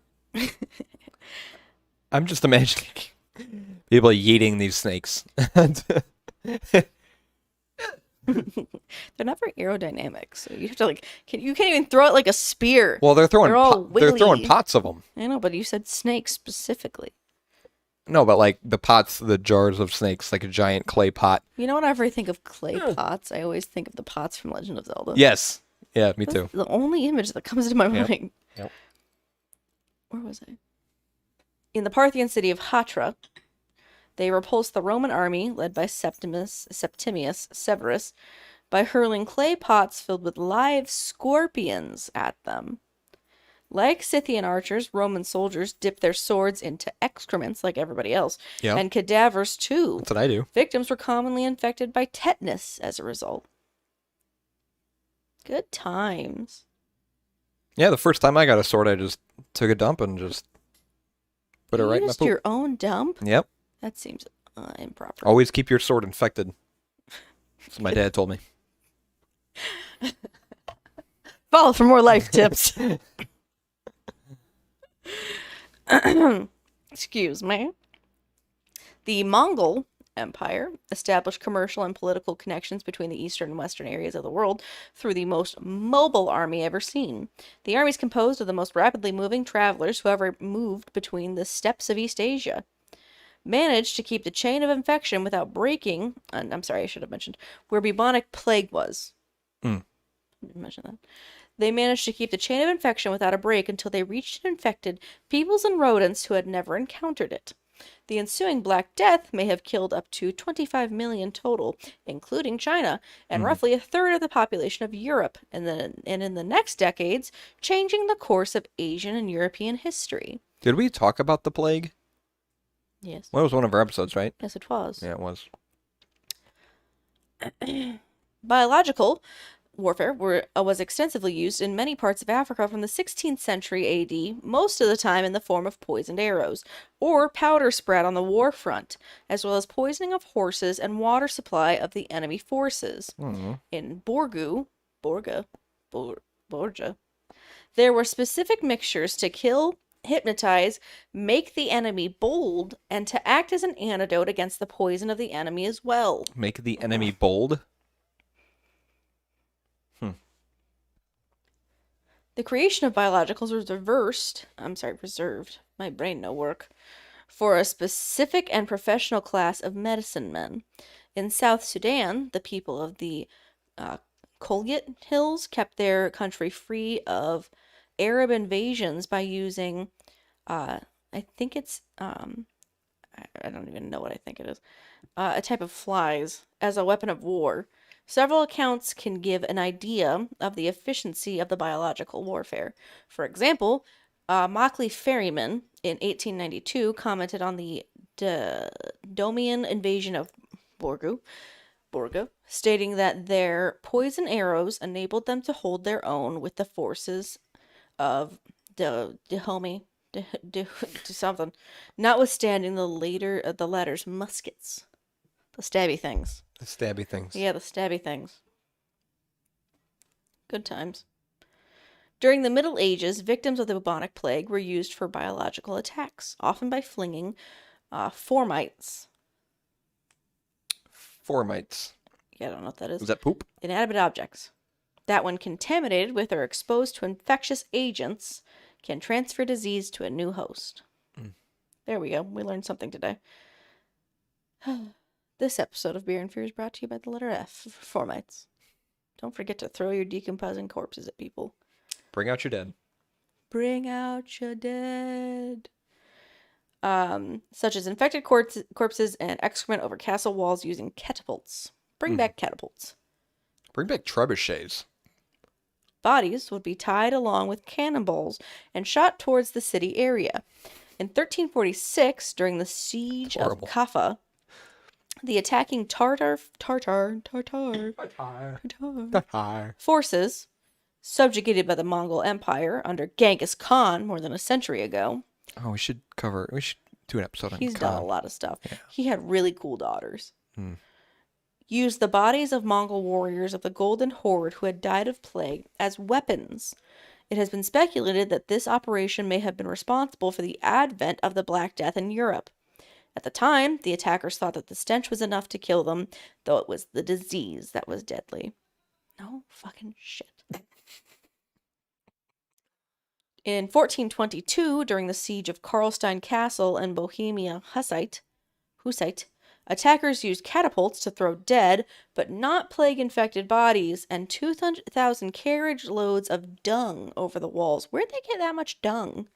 I'm just imagining people yeeting these snakes. They're not very aerodynamic, so you have to you can't even throw it like a spear. Well, they're throwing They're throwing pots of them. I know, but you said snakes specifically. No, but like the pots, the jars of snakes, like a giant clay pot. You know, whenever I think of clay pots, I always think of the pots from Legend of Zelda. Yes. Yeah, me too. That's the only image that comes to my mind. Yep. Where was I? In the Parthian city of Hatra, they repulsed the Roman army led by Septimius Severus by hurling clay pots filled with live scorpions at them. Like Scythian archers, Roman soldiers dipped their swords into excrements like everybody else, and cadavers too. That's what I do. Victims were commonly infected by tetanus as a result. Good times. Yeah, the first time I got a sword, I just took a dump and just put it right in my Used poop. your own dump? Yep. That seems improper. Always keep your sword infected. That's what my dad told me. Follow for more life tips. Excuse me. The Mongol Empire, established commercial and political connections between the eastern and western areas of the world through the most mobile army ever seen. The army is composed of the most rapidly moving travelers who ever moved between the steppes of East Asia. Managed to keep the chain of infection without breaking. I'm sorry, I should have mentioned where bubonic plague was. Mention that. They managed to keep the chain of infection without a break until they reached and infected peoples and rodents who had never encountered it. The ensuing Black Death may have killed up to 25 million total, including China, and roughly a third of the population of Europe, and in the next decades, changing the course of Asian and European history. Did we talk about the plague? Yes. Well, it was one of our episodes, right? Yes, it was. Yeah, it was. Biological warfare was extensively used in many parts of Africa from the 16th century AD, most of the time in the form of poisoned arrows, or powder spread on the war front, as well as poisoning of horses and water supply of the enemy forces. In Borga, there were specific mixtures to kill, hypnotize, make the enemy bold, and to act as an antidote against the poison of the enemy as well. Make the enemy bold? The creation of biologicals was reserved, my brain no work, for a specific and professional class of medicine men. In South Sudan, the people of the Kolgit Hills kept their country free of Arab invasions by using, I think it's, I don't even know what I think it is, a type of flies as a weapon of war. Several accounts can give an idea of the efficiency of the biological warfare. For example, Mockley Ferryman in 1892 commented on the Domian invasion of Borga, stating that their poison arrows enabled them to hold their own with the forces of Dahomey, something, notwithstanding the letters muskets, the stabby things. The stabby things. Yeah, the stabby things. Good times. During the Middle Ages, victims of the bubonic plague were used for biological attacks, often by flinging formites. Formites. Yeah, I don't know what that is. Was that poop? Inanimate objects that, when contaminated with or exposed to infectious agents, can transfer disease to a new host. There we go. We learned something today. This episode of Beer and Fear is brought to you by the letter F for formites. Don't forget to throw your decomposing corpses at people. Bring out your dead. Bring out your dead. Such as infected corpses and excrement over castle walls using catapults. Bring back catapults. Bring back trebuchets. Bodies would be tied along with cannonballs and shot towards the city area. In 1346, during the siege of Kaffa, the attacking Tartar forces, subjugated by the Mongol Empire under Genghis Khan more than a century ago. Oh, we should do an episode on He's Khan. done a lot of stuff. Yeah. He had really cool daughters. Used the bodies of Mongol warriors of the Golden Horde who had died of plague as weapons. It has been speculated that this operation may have been responsible for the advent of the Black Death in Europe. At the time, the attackers thought that the stench was enough to kill them, though it was the disease that was deadly. No fucking shit. In 1422, during the siege of Karlstein Castle in Bohemia Hussite, attackers used catapults to throw dead, but not plague-infected bodies, and 2,000 carriage loads of dung over the walls. Where'd they get that much dung?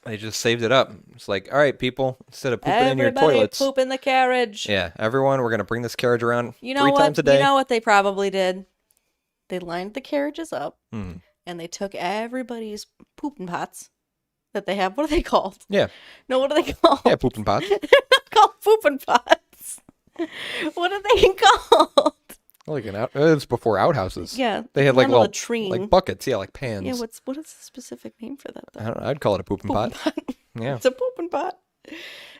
They just saved it up. It's like, all right, people, instead of pooping in your Everybody toilets. poop in the carriage. Yeah, everyone, we're going to bring this carriage around You know three what? times a day. You know what they probably did? They lined the carriages up, and they took everybody's pooping pots that they have. What are they called? Yeah. No, what are they called? Yeah, pooping pots. They're not called pooping pots. What are they called? Like it's before outhouses. Yeah. They had like latrine. like buckets, yeah, like pans. Yeah, what is the specific name for that, though? I don't know, I'd call it a pooping pot. Yeah. It's a pooping pot.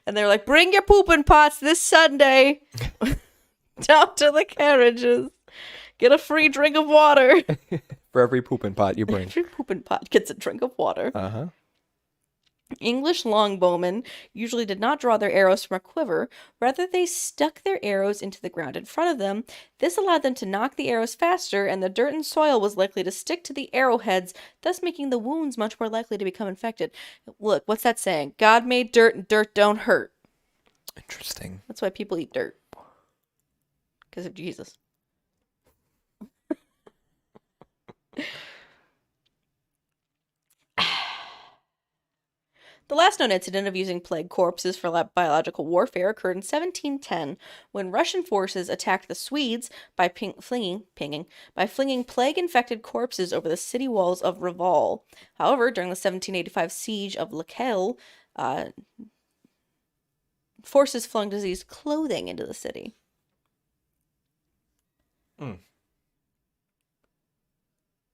And they're like, bring your pooping pots this Sunday down to the carriages. Get a free drink of water. For every pooping pot you bring. Every pooping pot gets a drink of water. Uh-huh. English longbowmen usually did not draw their arrows from a quiver. Rather, they stuck their arrows into the ground in front of them. This allowed them to knock the arrows faster, and the dirt and soil was likely to stick to the arrowheads, thus making the wounds much more likely to become infected. Look, what's that saying? God made dirt, and dirt don't hurt. Interesting. That's why people eat dirt. Because of Jesus. The last known incident of using plague corpses for biological warfare occurred in 1710 when Russian forces attacked the Swedes by flinging plague-infected corpses over the city walls of Reval. However, during the 1785 siege of Lecale, forces flung diseased clothing into the city.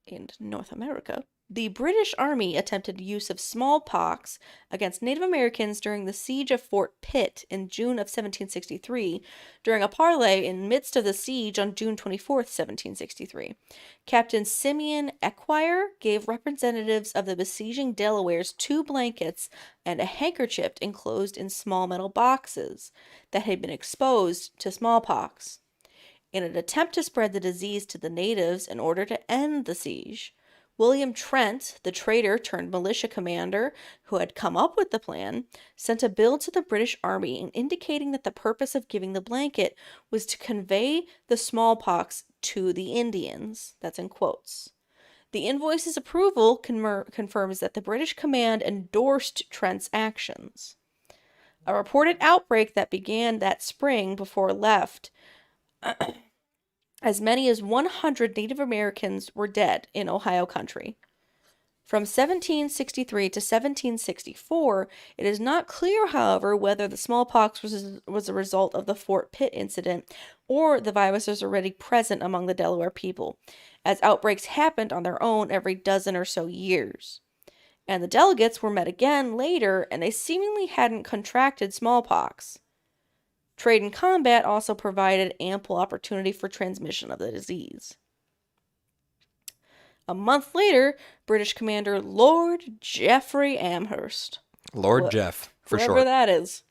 In North America, the British Army attempted use of smallpox against Native Americans during the siege of Fort Pitt in June of 1763, during a parley in the midst of the siege on June 24th, 1763. Captain Simeon Equire gave representatives of the besieging Delawares 2 blankets and a handkerchief enclosed in small metal boxes that had been exposed to smallpox. In an attempt to spread the disease to the natives in order to end the siege, William Trent, the traitor turned militia commander who had come up with the plan, sent a bill to the British Army indicating that the purpose of giving the blanket was to convey the smallpox to the Indians. That's in quotes. The invoice's approval confirms that the British command endorsed Trent's actions. A reported outbreak that began that spring before left as many as 100 Native Americans were dead in Ohio country. From 1763 to 1764, it is not clear, however, whether the smallpox was a result of the Fort Pitt incident or the virus was already present among the Delaware people, as outbreaks happened on their own every dozen or so years. And the delegates were met again later, and they seemingly hadn't contracted smallpox. Trade and combat also provided ample opportunity for transmission of the disease. A month later, British commander Lord Geoffrey Amherst. Lord Jeff, for whoever short. that is.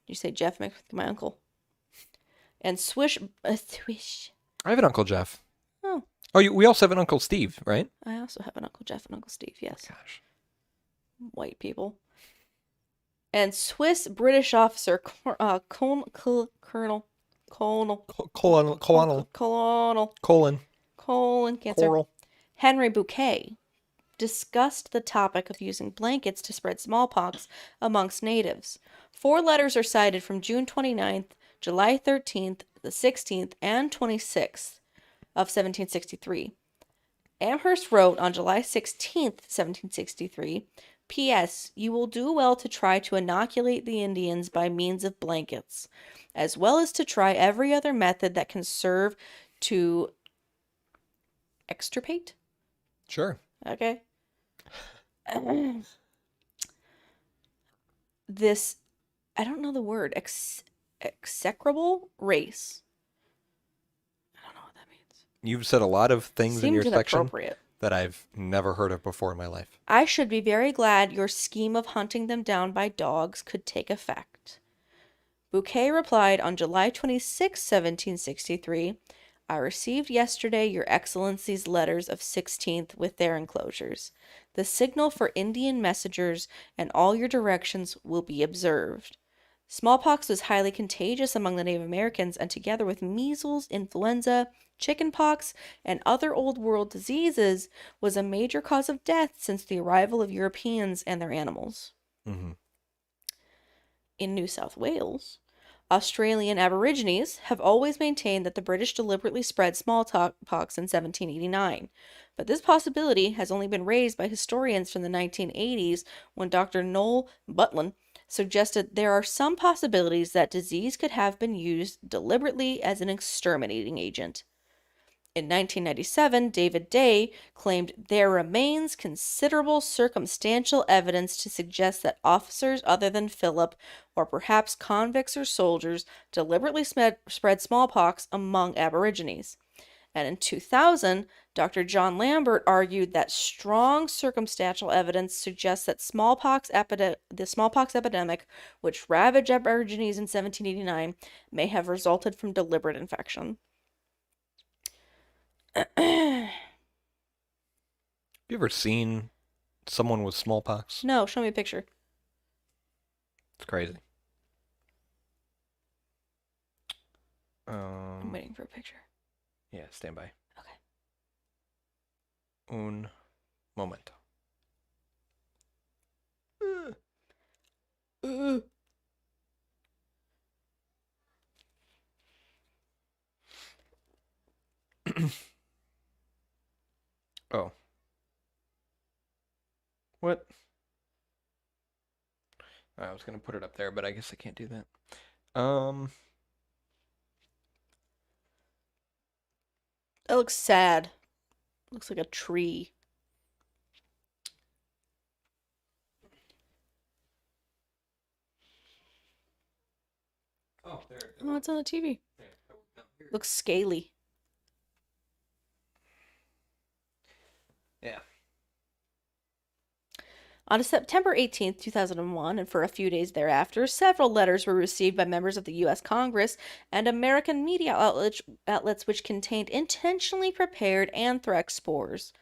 You say Jeff makes my uncle. And Swish. I have an Uncle Jeff. Oh. Oh, we also have an Uncle Steve, right? I also have an Uncle Jeff and Uncle Steve, yes. Gosh. White people. And Swiss British officer Colonel cancer Henry Bouquet discussed the topic of using blankets to spread smallpox amongst natives. 4 letters are cited from June 29th, July 13th, the 16th, and 26th of 1763. Amherst wrote on July 16th, 1763, P.S. You will do well to try to inoculate the Indians by means of blankets, as well as to try every other method that can serve to extirpate? Sure. Okay. This, I don't know the word, execrable race. I don't know what that means. You've said a lot of things in your section appropriate. that I've never heard of before in my life. I should be very glad your scheme of hunting them down by dogs could take effect. Bouquet replied on July 26, 1763, I received yesterday your Excellency's letters of 16th with their enclosures. The signal for Indian messengers and all your directions will be observed. Smallpox was highly contagious among the Native Americans, and together with measles, influenza, chickenpox, and other old world diseases, was a major cause of death since the arrival of Europeans and their animals. Mm-hmm. In New South Wales, Australian Aborigines have always maintained that the British deliberately spread smallpox in 1789, but this possibility has only been raised by historians from the 1980s when Dr. Noel Butlin suggested there are some possibilities that disease could have been used deliberately as an exterminating agent. In 1997, David Day claimed there remains considerable circumstantial evidence to suggest that officers other than Philip, or perhaps convicts or soldiers, deliberately spread smallpox among Aborigines. And in 2000, Dr. John Lambert argued that strong circumstantial evidence suggests that the smallpox epidemic, which ravaged Aborigines in 1789, may have resulted from deliberate infection. You ever seen someone with smallpox? No, show me a picture. It's crazy. I'm waiting for a picture. Yeah, stand by. Okay. Un momento. Oh. What? I was gonna put it up there, but I guess I can't do that. It looks sad. Looks like a tree. Oh, there. Oh, it's on the TV. Looks scaly. Yeah. On September 18th, 2001, and for a few days thereafter, several letters were received by members of the U.S. Congress and American media outlets which contained intentionally prepared anthrax spores.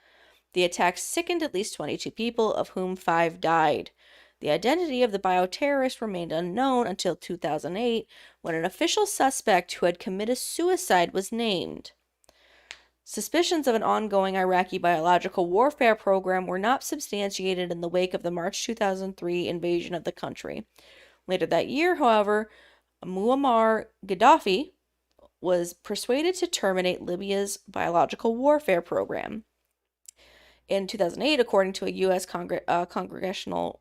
The attack sickened at least 22 people, of whom 5 died. The identity of the bioterrorist remained unknown until 2008, when an official suspect who had committed suicide was named. Suspicions of an ongoing Iraqi biological warfare program were not substantiated in the wake of the March 2003 invasion of the country. Later that year, however, Muammar Gaddafi was persuaded to terminate Libya's biological warfare program. In 2008, according to a U.S. congressional,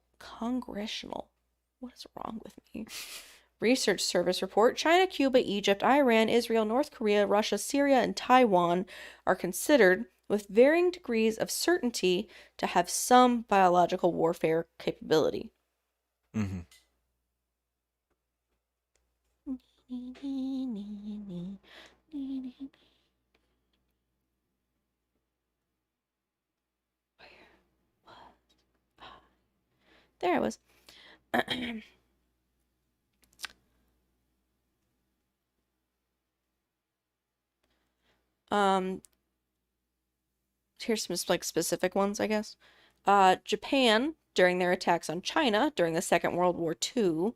what is wrong with me? Research Service report, China, Cuba, Egypt, Iran, Israel, North Korea, Russia, Syria, and Taiwan are considered, with varying degrees of certainty, to have some biological warfare capability. Mm-hmm. There it was. Here's some like specific ones, I guess. Japan, during their attacks on China during the Second World War II.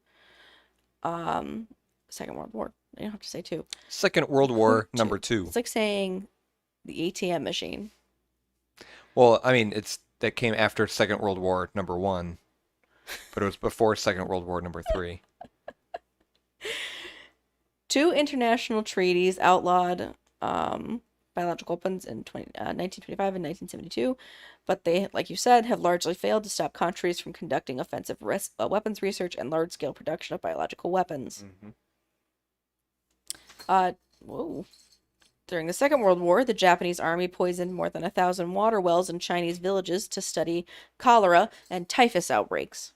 Second World War. You don't have to say two. Second World War number 2. It's like saying the ATM machine. Well, I mean, that came after Second World War number 1, but it was before Second World War number 3. 2 international treaties outlawed biological weapons in 1925 and 1972, but they, like you said, have largely failed to stop countries from conducting offensive weapons research and large-scale production of biological weapons. Mm-hmm. During the Second World War, the Japanese army poisoned more than 1,000 water wells in Chinese villages to study cholera and typhus outbreaks.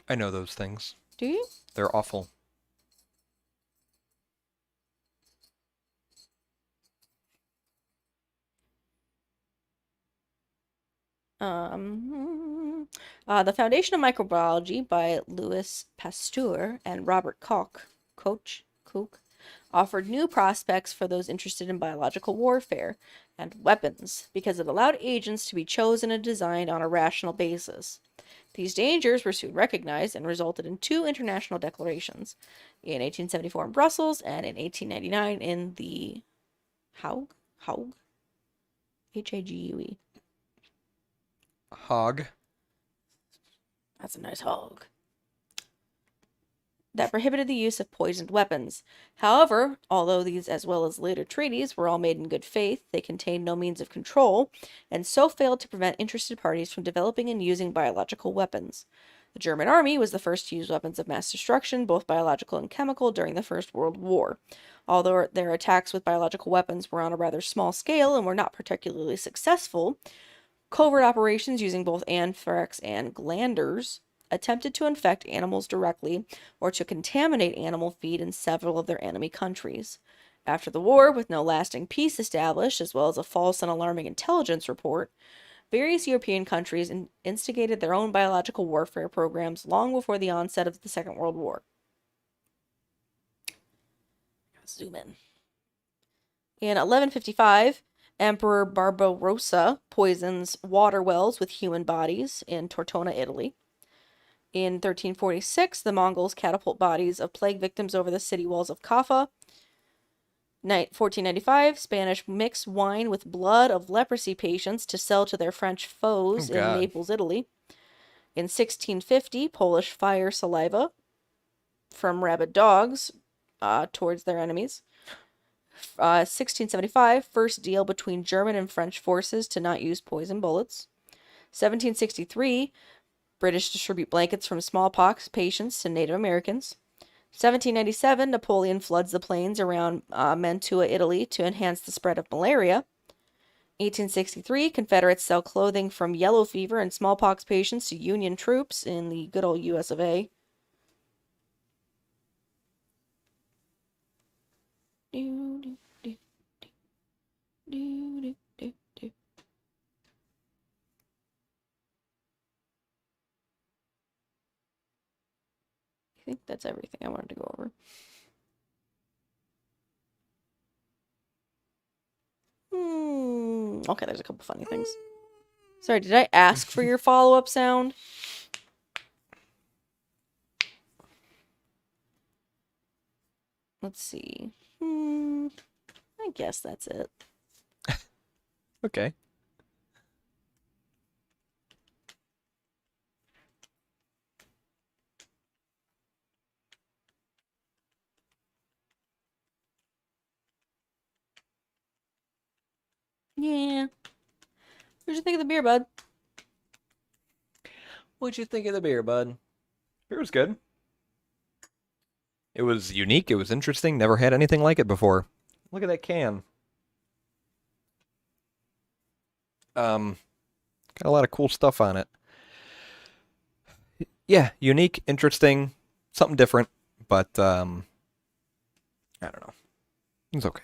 I know those things. Do you? They're awful. The Foundation of Microbiology by Louis Pasteur and Robert Koch offered new prospects for those interested in biological warfare and weapons because it allowed agents to be chosen and designed on a rational basis. These dangers were soon recognized and resulted in 2 international declarations, in 1874 in Brussels and in 1899 in the Hague? Hague? Hog. That's a nice hog. That prohibited the use of poisoned weapons. However, although these, as well as later treaties, were all made in good faith, they contained no means of control, and so failed to prevent interested parties from developing and using biological weapons. The German army was the first to use weapons of mass destruction, both biological and chemical, during the First World War. Although their attacks with biological weapons were on a rather small scale and were not particularly successful, covert operations using both anthrax and glanders attempted to infect animals directly or to contaminate animal feed in several of their enemy countries. After the war, with no lasting peace established, as well as a false and alarming intelligence report, various European countries instigated their own biological warfare programs long before the onset of the Second World War. Zoom in. In 1155, Emperor Barbarossa poisons water wells with human bodies in Tortona, Italy. In 1346, the Mongols catapult bodies of plague victims over the city walls of Kaffa. 1495, Spanish mix wine with blood of leprosy patients to sell to their French foes in Naples, Italy. In 1650, Polish fire saliva from rabid dogs towards their enemies. 1675, first deal between German and French forces to not use poison bullets. 1763, British distribute blankets from smallpox patients to Native Americans. 1797, Napoleon floods the plains around Mantua, Italy to enhance the spread of malaria. 1863, Confederates sell clothing from yellow fever and smallpox patients to Union troops in the good old US of A. I think that's everything I wanted to go over. Okay, there's a couple funny things. Sorry, did I ask for your follow-up sound? Let's see. I guess that's it. Okay. Yeah. What'd you think of the beer, bud? What'd you think of the beer, bud? Beer was good. It was unique. It was interesting. Never had anything like it before. Look at that can. Got a lot of cool stuff on it. Yeah, unique, interesting, something different, but I don't know. It's okay.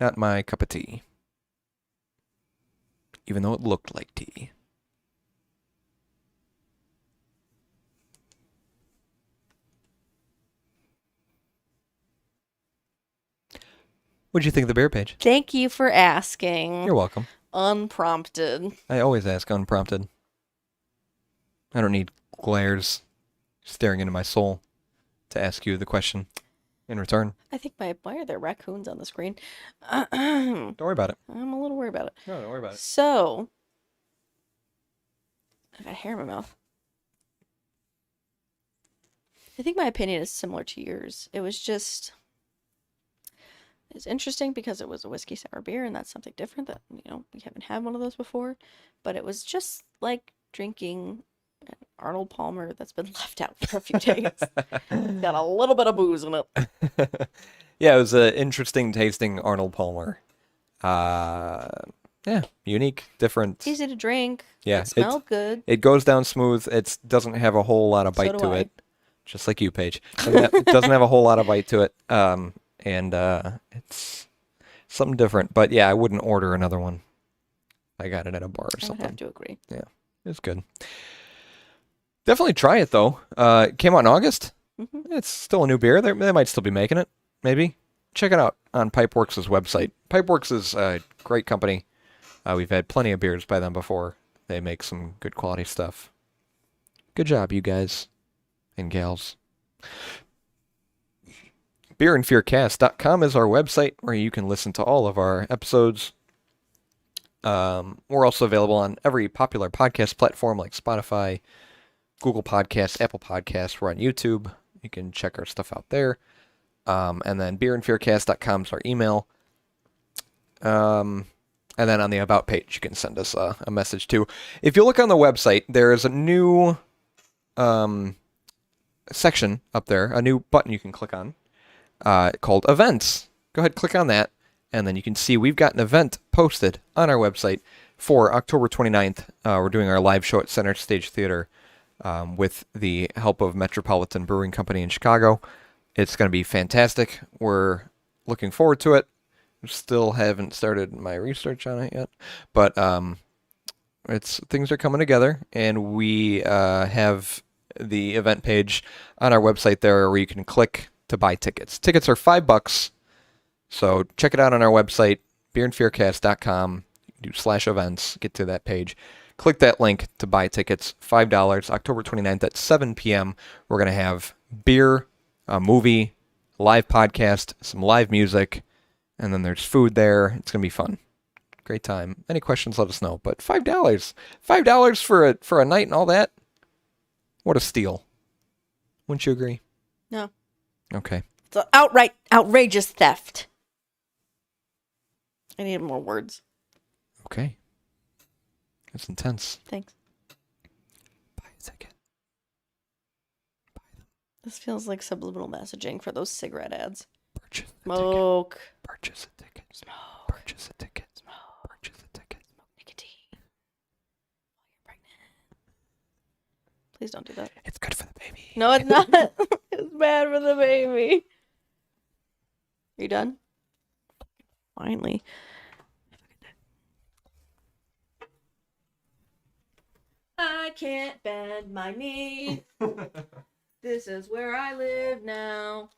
Not my cup of tea. Even though it looked like tea. What'd you think of the beer, Paige? Thank you for asking. You're welcome. Unprompted. I always ask unprompted. I don't need glares staring into my soul to ask you the question in return. I think why are there raccoons on the screen? Don't worry about it. I'm a little worried about it. No, don't worry about it. So, I've got hair in my mouth. I think my opinion is similar to yours. It's interesting because it was a whiskey sour beer, and that's something different that, we haven't had one of those before. But it was just like drinking an Arnold Palmer that's been left out for a few days. It's got a little bit of booze in it. Yeah, it was an interesting tasting Arnold Palmer. Yeah, unique, different. Easy to drink. Yeah, it smelled good. It goes down smooth. It doesn't have a whole lot of bite to it. Just like you, Paige. It doesn't have a whole lot of bite to it. And it's something different. But yeah, I wouldn't order another one. I got it at a bar or something. I would have to agree. Yeah, it's good. Definitely try it though. It came out in August. Mm-hmm. It's still a new beer. They might still be making it. Maybe check it out on Pipeworks' website. Pipeworks is a great company. We've had plenty of beers by them before. They make some good quality stuff. Good job, you guys and gals. beerandfearcast.com is our website where you can listen to all of our episodes. We're also available on every popular podcast platform like Spotify, Google Podcasts, Apple Podcasts. We're on YouTube. You can check our stuff out there. And then beerandfearcast.com is our email. And then on the About page, you can send us a message too. If you look on the website, there is a new section up there, a new button you can click on called Events. Go ahead, click on that, and then you can see we've got an event posted on our website for October 29th. We're doing our live show at Center Stage Theater with the help of Metropolitan Brewing Company in Chicago. It's going to be fantastic. We're looking forward to it. Still haven't started my research on it yet, but things are coming together, and we have the event page on our website there where you can click to buy tickets. Tickets are $5, so check it out on our website, beerandfearcast.com. Do /events, get to that page. Click that link to buy tickets, $5, October 29th at 7 p.m. We're going to have beer, a movie, live podcast, some live music, and then there's food there. It's going to be fun. Great time. Any questions, let us know. But $5. $5 for a night and all that? What a steal. Wouldn't you agree? No. Okay. It's an outright outrageous theft. I need more words. Okay. That's intense. Thanks. Buy a ticket. Buy them. This feels like subliminal messaging for those cigarette ads. Purchase a Smoke. ticket. Purchase a ticket. Smoke. Purchase a ticket. Smoke. Purchase a ticket. Smoke nicotine. While you're pregnant. Please don't do that. It's good for the baby. No, it's not. It's bad for the baby. Are you done? Finally. I can't bend my knee. This is where I live now.